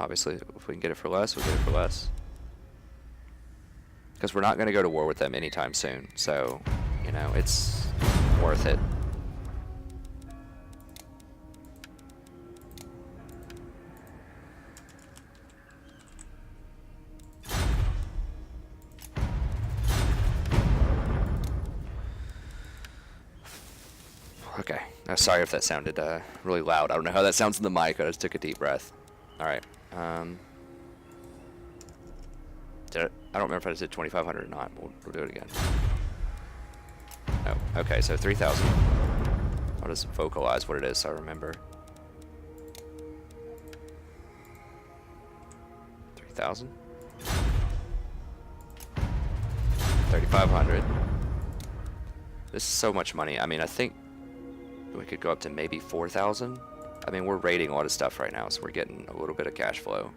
S1: Obviously, if we can get it for less, we'll get it for less. Because we're not going to go to war with them anytime soon. So, you know, it's worth it. Okay. Sorry if that sounded really loud. I don't know how that sounds in the mic. I just took a deep breath. All right. I don't remember if I just did 2,500 or not. We'll do it again. Oh, okay. So 3,000. I'll just vocalize what it is so I remember. 3,000. 3,500. This is so much money. I mean, I think we could go up to maybe 4,000. I mean, we're raiding a lot of stuff right now, so we're getting a little bit of cash flow.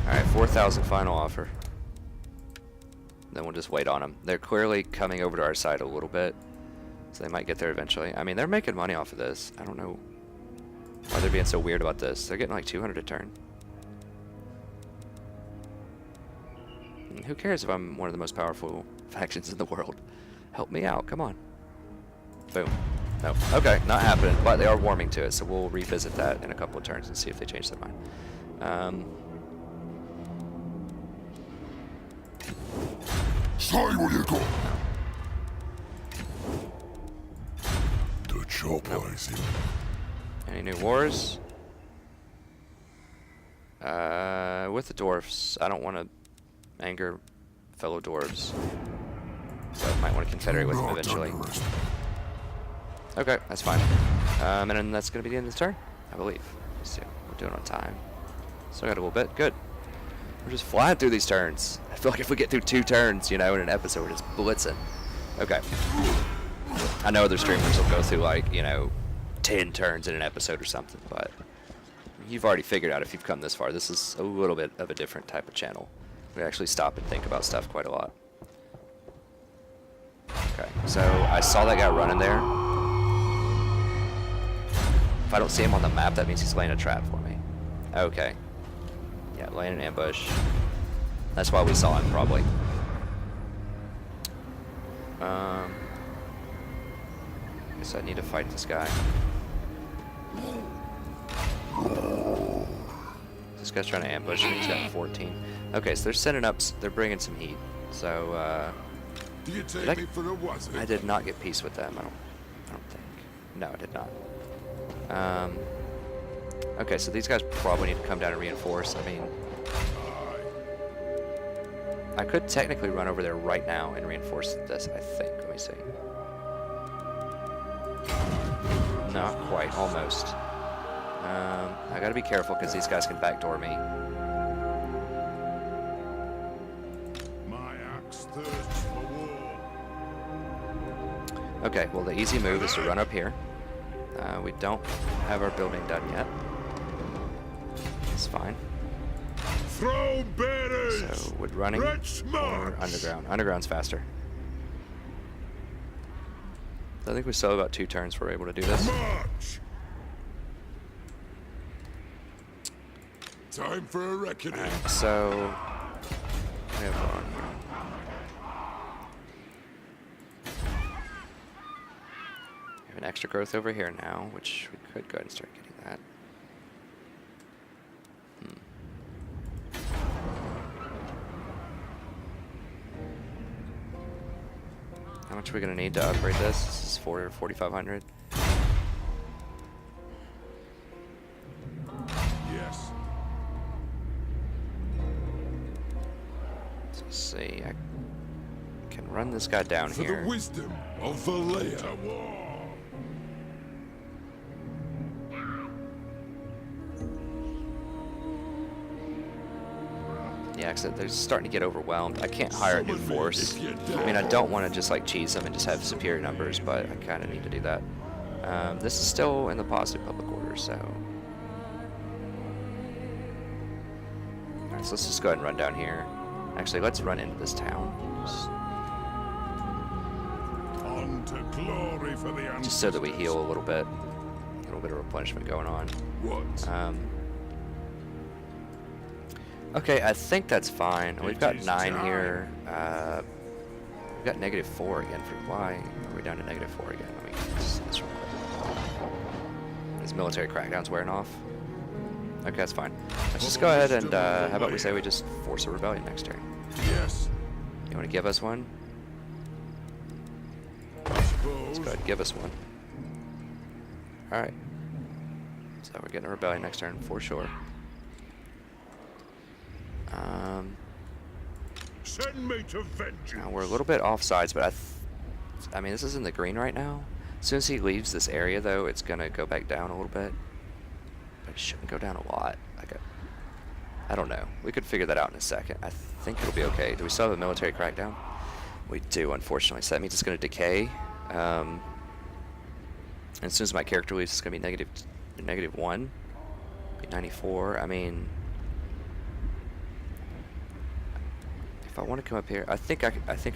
S1: Alright, 4,000 final offer. Then we'll just wait on them. They're clearly coming over to our side a little bit, so they might get there eventually. I mean, they're making money off of this. I don't know why they're being so weird about this. They're getting like 200 a turn. And who cares if I'm one of the most powerful factions in the world? Help me out, come on. Boom. No, okay, not happening, but they are warming to it, so we'll revisit that in a couple of turns and see if they change their mind.
S2: Say what you got. The chopper is in.
S1: Any new wars? With the dwarfs, I don't want to anger fellow dwarves, so I might want to confederate with them eventually. Okay, that's fine. And then that's going to be the end of the turn, I believe. Let's see, we're doing on time. Still got a little bit. Good. We're just flying through these turns. I feel like if we get through 2 turns, you know, in an episode, we're just blitzing. Okay. I know other streamers will go through, like, you know, 10 turns in an episode or something, but you've already figured out if you've come this far. This is a little bit of a different type of channel. We actually stop and think about stuff quite a lot. Okay, so I saw that guy running there. If I don't see him on the map, that means he's laying a trap for me. Okay. Yeah, laying an ambush. That's why we saw him, probably. Guess I need to fight this guy. This guy's trying to ambush me. He's got 14. Okay, so they're sending up. They're bringing some heat. So
S2: You take me for a wazzy.
S1: I did not get peace with them. I don't think. No, I did not. Okay, so these guys probably need to come down and reinforce. I mean, I could technically run over there right now and reinforce this, I think. Let me see. Not quite, almost. I gotta be careful because these guys can backdoor me.
S2: My axe thirsts for war.
S1: Okay, well the easy move is to run up here. We don't have our building done yet. It's fine.
S2: Throw bearers.
S1: So, wood running or underground? Underground's faster. I think we still have about 2 turns we're able to do this.
S2: March. Time for a reckoning.
S1: Alright, so we have one. We have an extra growth over here now, which we could go ahead and start getting that. How much are we going to need to upgrade this? This is 4,500.
S2: Yes.
S1: Let's see. I can run this guy down
S2: For
S1: here.
S2: the wisdom of Valea.
S1: Yeah, because they're starting to get overwhelmed. I can't hire a new force. I mean, I don't want to just like cheese them and just have superior numbers, but I kind of need to do that. This is still in the positive public order, so. Alright, so let's just go ahead and run down here. Actually, let's run into this town.
S2: On to glory for the
S1: Just so that we heal a little bit. A little bit of replenishment going on.
S2: What?
S1: Okay, I think that's fine. We've got 9 here. We've got -4 again. For why are we down to -4 again? Let me get this real quick. This military crackdown's wearing off. Okay, that's fine. Let's just go ahead and how about we say we just force a rebellion next turn?
S2: Yes.
S1: You want to give us one?
S2: I
S1: Let's
S2: suppose.
S1: go ahead and give us one. All right. So we're getting a rebellion next turn for sure.
S2: Send me to vengeance.
S1: Now we're a little bit offsides, but I mean, this is in the green right now. As soon as he leaves this area, though, it's gonna go back down a little bit. But it shouldn't go down a lot. Like I don't know. We could figure that out in a second. I think it'll be okay. Do we still have a military crackdown? We do, unfortunately. So that means it's gonna decay. And as soon as my character leaves, it's gonna be -1. Be 94. I mean, if I want to come up here, I think I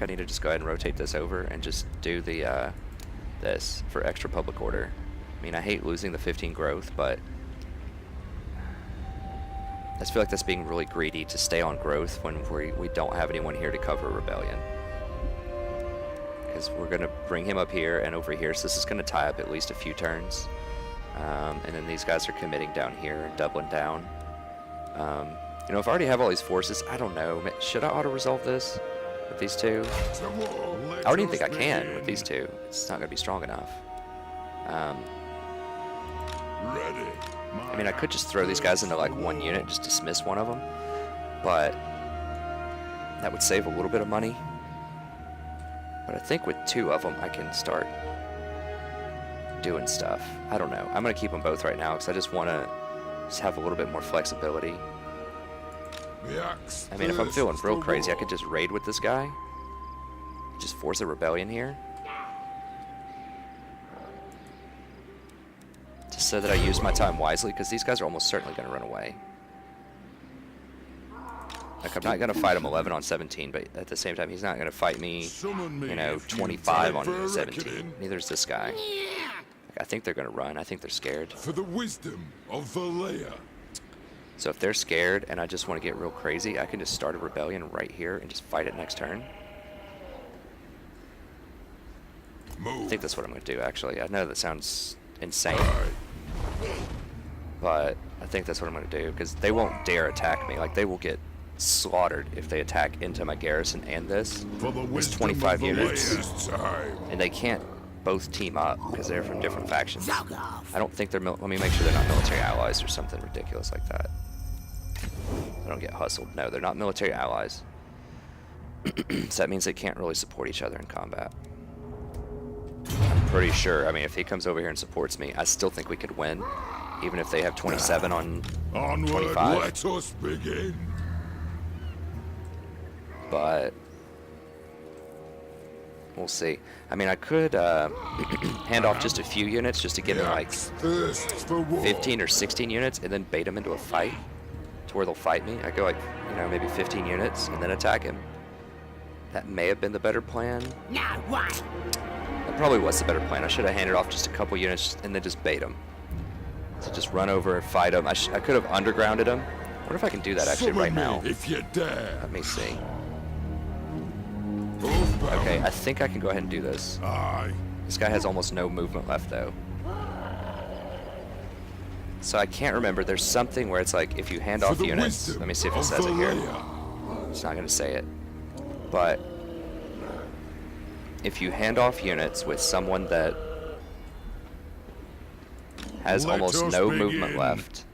S1: need to just go ahead and rotate this over and just do the this for extra public order. I mean, I hate losing the 15 growth, but I just feel like that's being really greedy to stay on growth when we don't have anyone here to cover a rebellion. Because we're gonna bring him up here and over here, so this is gonna tie up at least a few turns. And then these guys are committing down here and doubling down. You know, if I already have all these forces, I don't know. Should I auto-resolve this with these two? I don't even think I can with these two. It's not going to be strong enough.
S2: Ready.
S1: I mean, I could just throw these guys into like one unit, just dismiss one of them. But that would save a little bit of money. But I think with 2 of them, I can start doing stuff. I don't know. I'm going to keep them both right now because I just want to have a little bit more flexibility. I mean, if I'm feeling real crazy, I could just raid with this guy. Just force a rebellion here. Just so that I use my time wisely, because these guys are almost certainly going to run away. Like, I'm not going to fight him 11 on 17, but at the same time, he's not going to fight me, you know, 25 on 17. Neither is this guy. Like, I think they're going to run. I think they're scared.
S2: For the wisdom of Valea.
S1: So if they're scared and I just want to get real crazy, I can just start a rebellion right here and just fight it next turn. I think that's what I'm going to do, actually. I know that sounds insane, but I think that's what I'm going to do, because they won't dare attack me. Like, they will get slaughtered if they attack into my garrison and this. It's 25 units, and they can't both team up because they're from different factions. I don't think they're let me make sure they're not military allies or something ridiculous like that. I don't get hustled. No, they're not military allies. So that means they can't really support each other in combat. I'm pretty sure. I mean, if he comes over here and supports me, I still think we could win, even if they have 27 on 25.
S2: Let us begin.
S1: But we'll see. I mean, I could hand off just a few units just to give him like 15 or 16 units and then bait him into a fight to where they'll fight me. I go like, you know, maybe 15 units and then attack him. That may have been the better plan.
S4: Now what?
S1: That probably was the better plan. I should have handed off just a couple units and then just bait him. So just run over and fight him. I could have undergrounded him. I wonder if I can do that actually right now.
S2: If you dare.
S1: Let me see. Okay, I think I can go ahead and do this.
S2: Aye.
S1: This guy has almost no movement left, though. So I can't remember. There's something where it's like, if you hand off units... Let me see if it says it here. It's not going to say it. But if you hand off units with someone that has almost no movement left,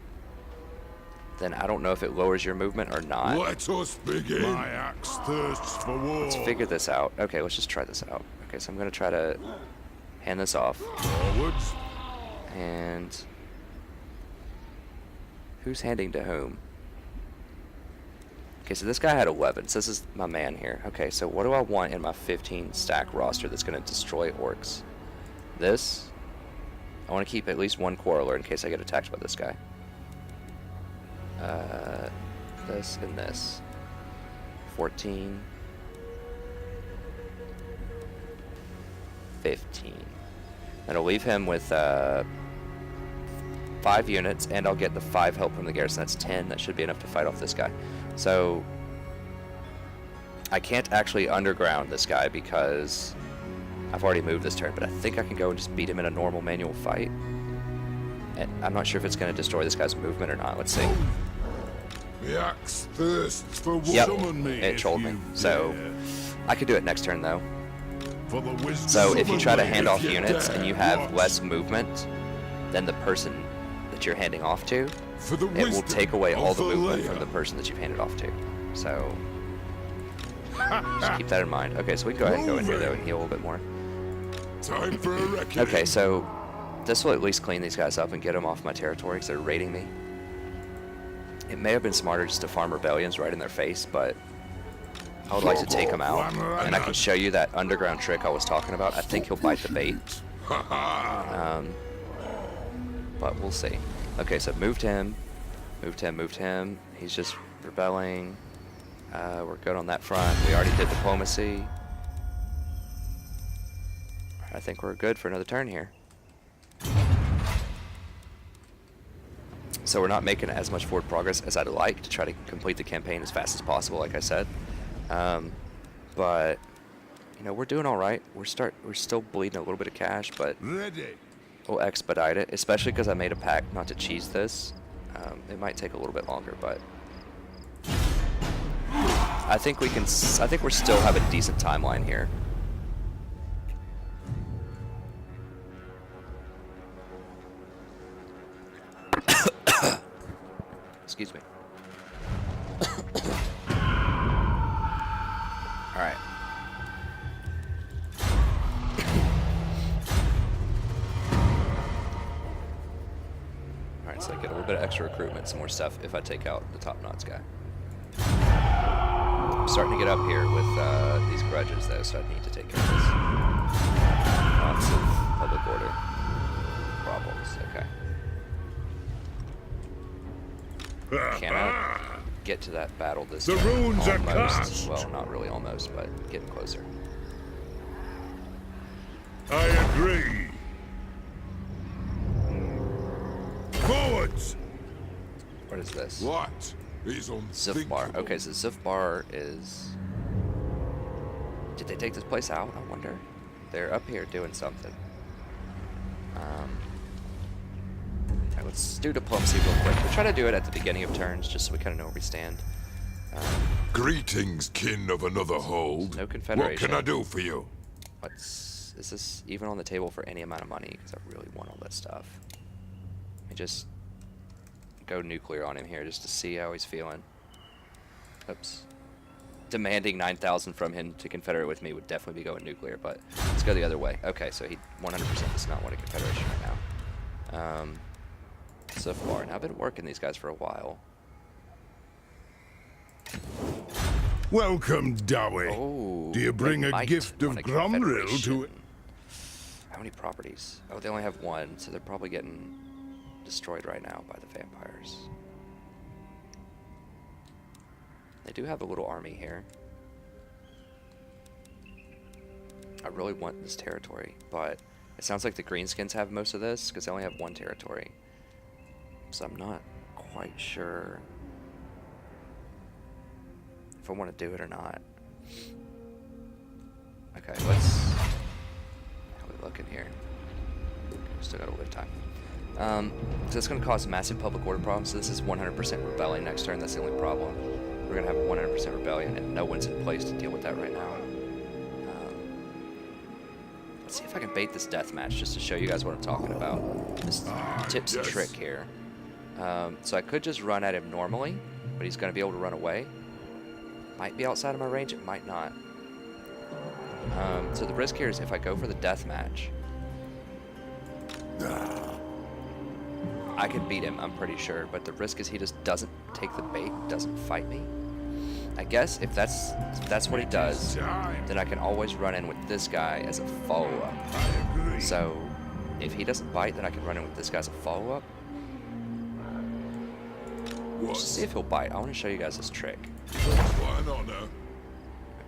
S1: then I don't know if it lowers your movement or not.
S2: Let us begin. My axe thirsts for war.
S1: Let's figure this out. Okay, let's just try this out. Okay, so I'm going to try to hand this off.
S2: Forwards.
S1: And who's handing to whom? Okay, so this guy had 11, so this is my man here. Okay, so what do I want in my 15 stack roster that's going to destroy orcs? This. I want to keep at least one quarreler in case I get attacked by this guy. This and this. 14. 15. That'll leave him with 5 units, and I'll get the 5 help from the garrison. That's 10. That should be enough to fight off this guy. So I can't actually underground this guy because I've already moved this turn, but I think I can go and just beat him in a normal manual fight. And I'm not sure if it's going to destroy this guy's movement or not. Let's see.
S2: The axe thirsts for
S1: Yep,
S2: summon me
S1: it trolled me. So I could do it next turn though.
S2: For the wisdom
S1: So if you try to
S2: summon me
S1: hand
S2: if
S1: off
S2: you
S1: units
S2: dare.
S1: and you have
S2: What?
S1: less movement than the person that you're handing off to,
S2: For the
S1: it will
S2: wisdom
S1: take away all
S2: of
S1: the movement
S2: Leia.
S1: from the person that you've handed off to. So just keep that in mind. Okay, so we can go ahead and go in here though and heal a little bit more.
S2: Time for a reckoning.
S1: Okay, so this will at least clean these guys up and get them off my territory because they're raiding me. It may have been smarter just to farm rebellions right in their face, but I would like to take him out. And I can show you that underground trick I was talking about. I think he'll bite the bait. But we'll see. Okay, so moved him. Moved him. He's just rebelling. We're good on that front. We already did diplomacy. I think we're good for another turn here. So we're not making as much forward progress as I'd like to try to complete the campaign as fast as possible, like I said. But you know, we're doing all right. We're still bleeding a little bit of cash, but
S2: Ready.
S1: we'll expedite it. Especially because I made a pact not to cheese this. It might take a little bit longer, but I think we can. I think we still have a decent timeline here. Excuse me. All right. All right, so I get a little bit of extra recruitment, some more stuff if I take out the top knots guy. I'm starting to get up here with these grudges though, so I need to take care of this. Lots of public order problems. Okay. Can I get to that battle this
S2: The
S1: turn?
S2: runes are
S1: Almost.
S2: cast.
S1: Well, not really almost, but getting closer.
S2: I agree. Forwards.
S1: What is this?
S2: What is unthinkable?
S1: Zufbar. Okay, so Zufbar is... Did they take this place out? I wonder. They're up here doing something. Alright, let's do diplomacy real quick. We'll try to do it at the beginning of turns, just so we kind of know where we stand.
S2: Greetings, kin of another hold.
S1: No
S2: What
S1: confederation.
S2: can I do for you?
S1: Is this even on the table for any amount of money? Because I really want all that stuff. Let me just go nuclear on him here just to see how he's feeling. Oops. Demanding 9,000 from him to confederate with me would definitely be going nuclear, but let's go the other way. Okay, so he 100% does not want a confederation right now. So far, and I've been working these guys for a while.
S2: Welcome, Dowie.
S1: Oh,
S2: Do you bring
S1: they
S2: a
S1: might
S2: gift of
S1: want a
S2: Gromril to
S1: confederation.
S2: it?
S1: How many properties? Oh, they only have one, so they're probably getting destroyed right now by the vampires. They do have a little army here. I really want this territory, but it sounds like the Greenskins have most of this because they only have one territory. So I'm not quite sure if I want to do it or not. Okay, let's... How are we looking here? We still got a live time. So it's going to cause massive public order problems. So this is 100% rebellion next turn. That's the only problem. We're going to have a 100% rebellion, and no one's in place to deal with that right now. Let's see if I can bait this death match just to show you guys what I'm talking about. This tips and
S2: yes.
S1: trick here. So I could just run at him normally, but he's going to be able to run away. Might be outside of my range, it might not. So the risk here is if I go for the death match, I could beat him, I'm pretty sure, but the risk is he just doesn't take the bait, doesn't fight me. I guess if that's what he does, then I can always run in with this guy as a follow-up. So if he doesn't bite, then I can run in with this guy as a follow-up. Let's just see if he'll bite. I want to show you guys this trick.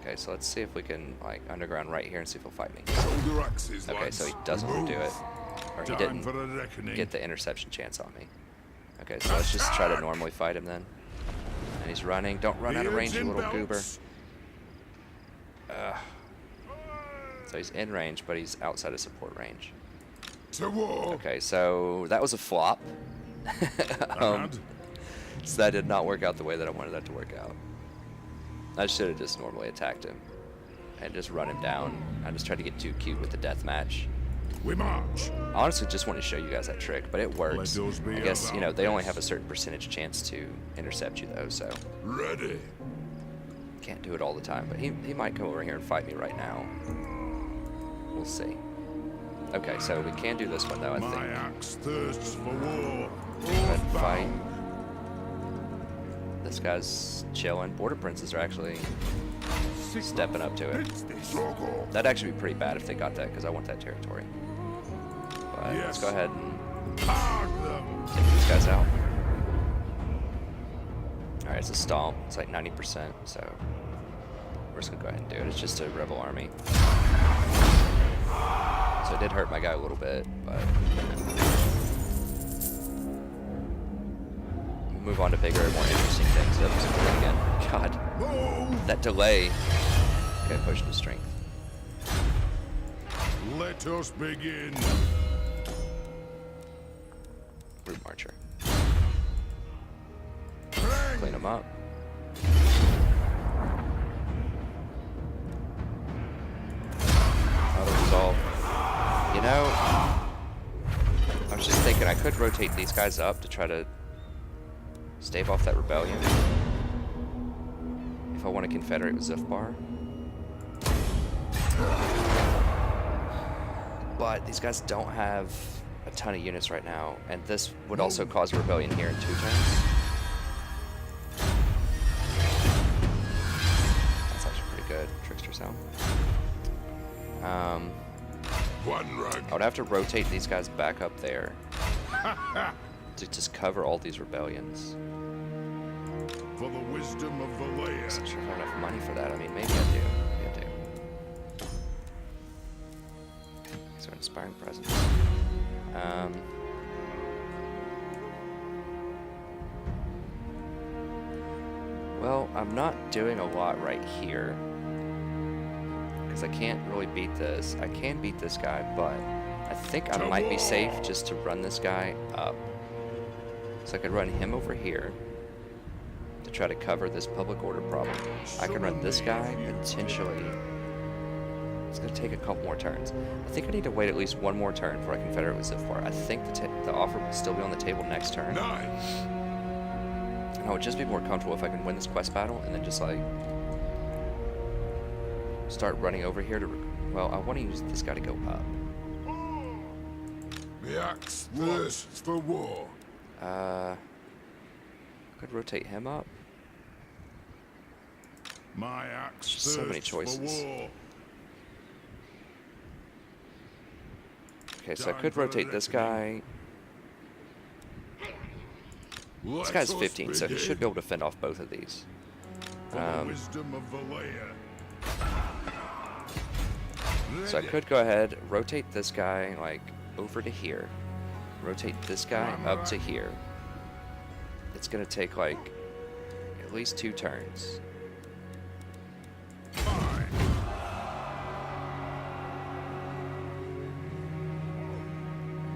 S1: Okay, so let's see if we can like underground right here and see if he'll fight me. Okay, so he doesn't want to do it. Or he didn't get the interception chance on me. Okay, so let's just try to normally fight him then. And he's running. Don't run out of range, you little goober. So he's in range, but he's outside of support range. Okay, so that was a flop. So that did not work out the way that I wanted that to work out. I should have just normally attacked him and just run him down. I just tried to get too cute with the death match.
S2: We march.
S1: I honestly just want to show you guys that trick, but it works. I guess, you know, they only have a certain percentage chance to intercept you though, so.
S2: Ready.
S1: Can't do it all the time, but he might come over here and fight me right now. We'll see. Okay, so we can do this one though, I think.
S2: My axe thirsts for war.
S1: Go ahead and fight. This guy's chilling. Border princes are actually stepping up to it. That'd actually be pretty bad if they got that, because I want that territory. But let's go ahead and take these guys out. Alright, it's a stomp. It's like 90%, so we're just gonna go ahead and do it. It's just a rebel army. So it did hurt my guy a little bit, but we'll move on to bigger, more interesting things. Oops, again. God, that delay. Okay, push to strength.
S2: Let us begin.
S1: Root marcher. Clean them up. Auto resolve. You know, I was just thinking I could rotate these guys up to try to stave off that rebellion. If I want to confederate with Zifbar. But these guys don't have a ton of units right now, and this would also cause a rebellion here in 2 turns. That's actually pretty good, Trickster sound. I would have to rotate these guys back up there to just cover all these rebellions.
S2: For the wisdom of Valea.
S1: I'm not sure if I have enough money for that. I mean, maybe I do. Maybe I do. So inspiring presence. Well, I'm not doing a lot right here. Because I can't really beat this. I can beat this guy, but I think I might be safe just to run this guy up. So I could run him over here to try to cover this public order problem. I can run this guy, potentially. It's going to take a couple more turns. I think I need to wait at least one more turn before I confederate with Zifbar. I think the offer will still be on the table next turn. And I would just be more comfortable if I can win this quest battle and then just like start running over here to. Well, I want to use this guy to go up.
S2: The axe thirsts for war.
S1: Could rotate him up.
S2: My axe
S1: Just so many choices. Okay, so I could rotate this guy. This guy's 15, so he should be able to fend off both of these. So I could go ahead, rotate this guy like over to here, rotate this guy up to here. It's gonna take like at least 2 turns.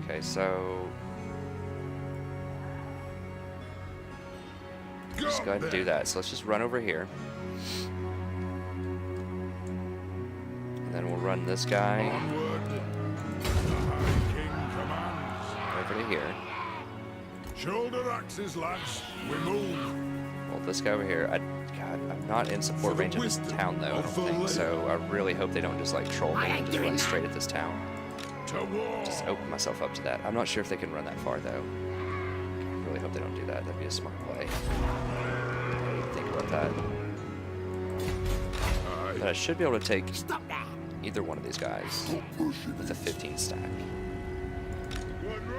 S1: Okay, so just go ahead and do that. So let's just run over here. And then we'll run this guy over to here.
S2: Shoulder axes, lads. We move.
S1: Well, this guy over here, God, I'm not in support range of this town though, I don't think. So I really hope they don't just like troll me and just run straight at this town. Just open myself up to that. I'm not sure if they can run that far though. I really hope they don't do that. That'd be a smart play. Think about that. But I should be able to take either one of these guys with a 15 stack.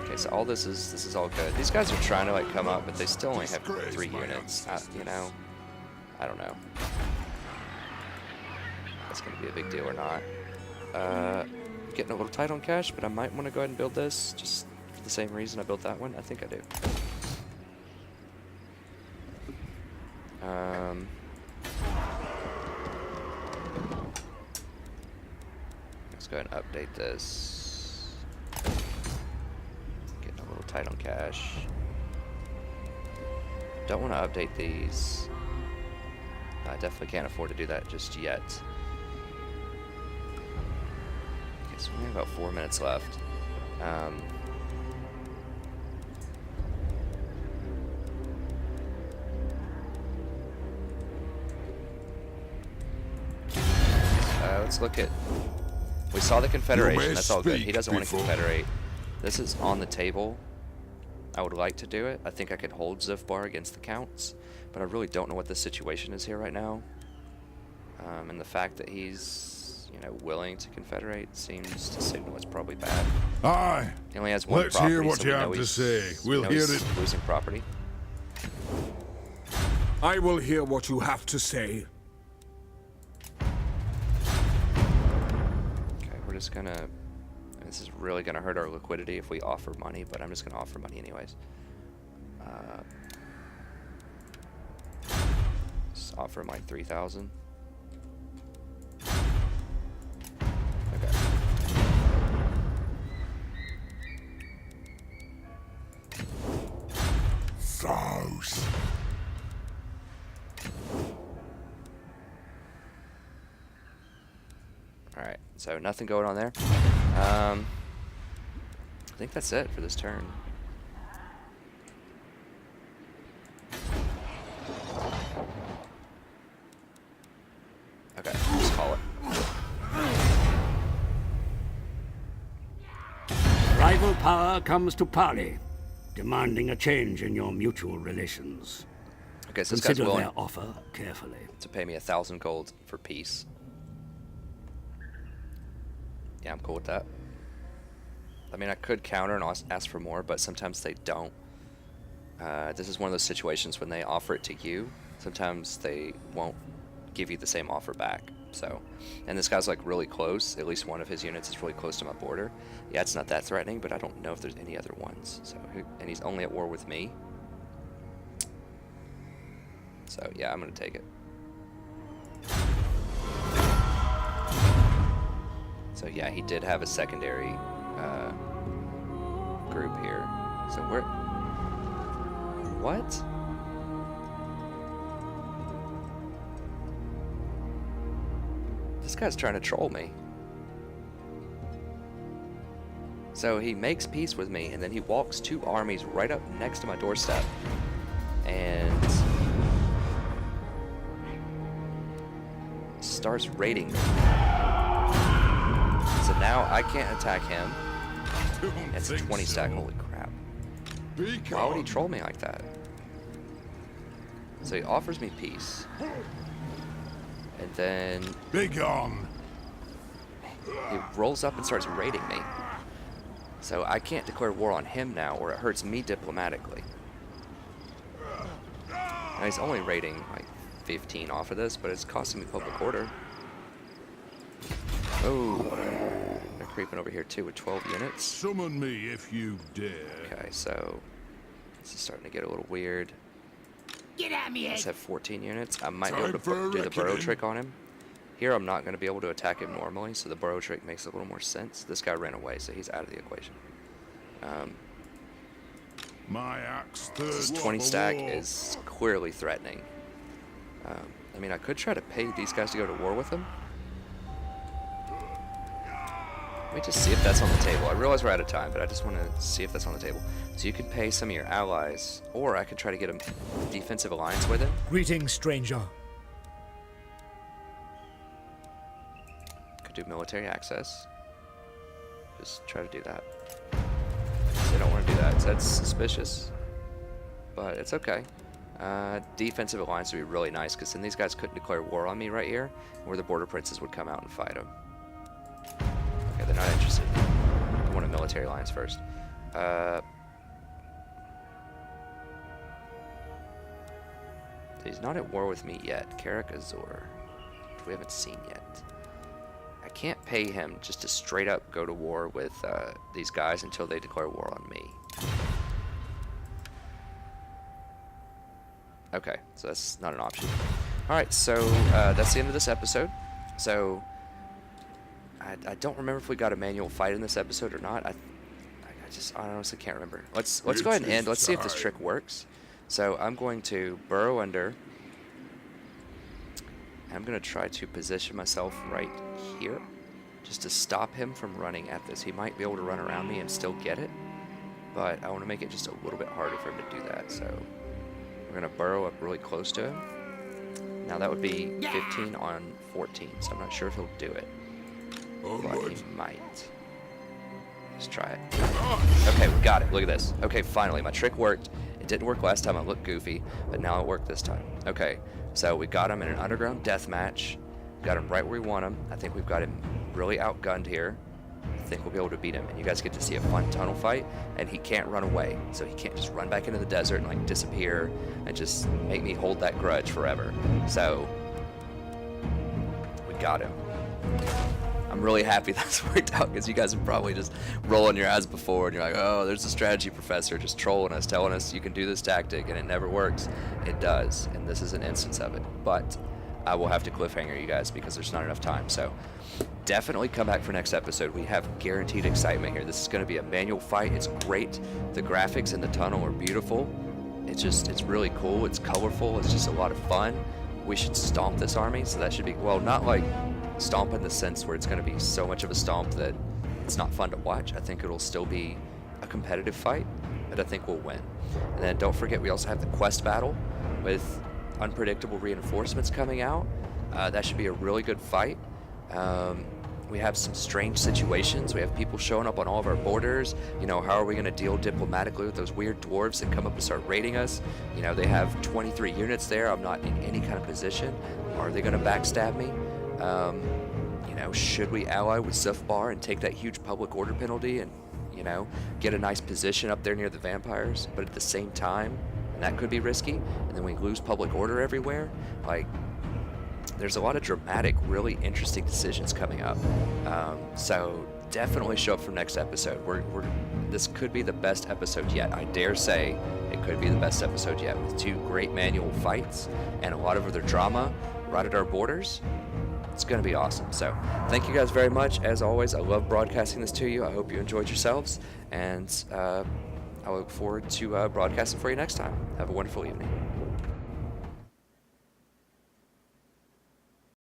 S1: Okay, so all this is all good. These guys are trying to like come up, but they still only have 3 units. You know, I don't know. That's gonna be a big deal or not. Getting a little tight on cash, but I might want to go ahead and build this just for the same reason I built that one. I think I do. Let's go ahead and update this. Getting a little tight on cash. Don't want to update these. I definitely can't afford to do that just yet. Okay, so we have about 4 minutes left. Let's look at... We saw the Confederation, that's all good. He doesn't want to confederate. This is on the table. I would like to do it. I think I could hold Zifbar against the Counts, but I really don't know what the situation is here right now. And the fact that he's, you know, willing to confederate seems to signal it's probably bad.
S2: Aye.
S1: He only has one
S2: Let's
S1: property,
S2: hear what
S1: so
S2: you have to say. We'll hear it.
S1: Losing property.
S4: I will hear what you have to say.
S1: We're just gonna... This is really gonna hurt our liquidity if we offer money, but I'm just gonna offer money anyways. Just offer him like 3,000. Okay.
S2: Sauce.
S1: Alright, so nothing going on there. I think that's it for this turn. Okay, just call it.
S3: Rival power comes to parley, demanding a change in your mutual relations.
S1: Okay, so this guy's
S3: Consider
S1: willing
S3: their offer carefully.
S1: to pay me 1,000 gold for peace. Yeah, I'm cool with that. I mean, I could counter and ask for more, but sometimes they don't. This is one of those situations when they offer it to you, sometimes they won't give you the same offer back. So, and this guy's like really close. At least one of his units is really close to my border. Yeah, it's not that threatening, but I don't know if there's any other ones. So, and he's only at war with me. So yeah, I'm gonna take it. So yeah, he did have a secondary group here. So we're... What? This guy's trying to troll me. So he makes peace with me, and then he walks 2 armies right up next to my doorstep. And... starts raiding me. So now I can't attack him. It's a 20 stack, holy crap. Why would he troll me like that? So he offers me peace. And then
S2: Be gone.
S1: he rolls up and starts raiding me. So I can't declare war on him now, or it hurts me diplomatically. Now he's only raiding like 15 off of this, but it's costing me public order. Oh, they're creeping over here too with 12 units.
S2: Summon me if you dare.
S1: Okay, so this is starting to get a little weird.
S5: Get at me,
S1: Let's
S5: Ed.
S1: have 14 units. I might be
S2: Time
S1: able
S2: for
S1: to
S2: a
S1: do the burrow
S2: reckoning.
S1: trick on him. Here I'm not going to be able to attack him normally, so the burrow trick makes a little more sense. This guy ran away, so he's out of the equation.
S2: My axe
S1: This
S2: thirsts
S1: 20
S2: for
S1: stack
S2: war.
S1: is clearly threatening. I mean, I could try to pay these guys to go to war with him. Let me just see if that's on the table. I realize we're out of time, but I just want to see if that's on the table. So you could pay some of your allies, or I could try to get a defensive alliance with him.
S6: Greetings, stranger.
S1: Could do military access. Just try to do that. They don't want to do that, so that's suspicious. But it's okay. Defensive alliance would be really nice, because then these guys couldn't declare war on me right here, where the border princes would come out and fight them. Okay, they're not interested. I want a military alliance first. He's not at war with me yet. Karak Azor, which we haven't seen yet. I can't pay him just to straight up go to war with these guys until they declare war on me. Okay, so that's not an option. Alright, so that's the end of this episode. So, I don't remember if we got a manual fight in this episode or not. I honestly can't remember. Let's go ahead and end. Let's see if this trick works. So, I'm going to burrow under. I'm going to try to position myself right here, just to stop him from running at this. He might be able to run around me and still get it, but I want to make it just a little bit harder for him to do that. So, we're going to burrow up really close to him. Now that would be 15 on 14, so I'm not sure if he'll do it. But he might. Let's try it. Okay, we got it. Look at this. Okay, finally, my trick worked. It didn't work last time. I looked goofy, but now it worked this time. Okay, so we got him in an underground death match. Got him right where we want him. I think we've got him really outgunned here. I think we'll be able to beat him, and you guys get to see a fun tunnel fight, and he can't run away, so he can't just run back into the desert and like disappear and just make me hold that grudge forever. So we got him. I'm really happy that's worked out, because you guys are probably just rolling your eyes before and you're like, oh, there's a strategy professor just trolling us, telling us you can do this tactic and it never works. It does, and this is an instance of it, but I will have to cliffhanger you guys because there's not enough time. So definitely come back for next episode. We have guaranteed excitement here. This is going to be a manual fight. It's great. The graphics in the tunnel are beautiful. It's really cool. It's colorful. It's just a lot of fun. We should stomp this army, so that should be, well, not like stomp in the sense where it's going to be so much of a stomp that it's not fun to watch. I think it'll still be a competitive fight, but I think we'll win. And then don't forget, we also have the quest battle with unpredictable reinforcements coming out. That should be a really good fight. We have some strange situations. We have people showing up on all of our borders. You know, how are we going to deal diplomatically with those weird dwarves that come up and start raiding us? You know, they have 23 units there. I'm not in any kind of position. Are they going to backstab me? You know, should we ally with Zufbar and take that huge public order penalty and, you know, get a nice position up there near the vampires, but at the same time, and that could be risky, and then we lose public order everywhere? Like, there's a lot of dramatic, really interesting decisions coming up. So definitely show up for next episode. This could be the best episode yet. I dare say it could be the best episode yet, with 2 great manual fights and a lot of other drama right at our borders. It's going to be awesome. So thank you guys very much. As always, I love broadcasting this to you. I hope you enjoyed yourselves, and I look forward to broadcasting for you next time. Have a wonderful evening.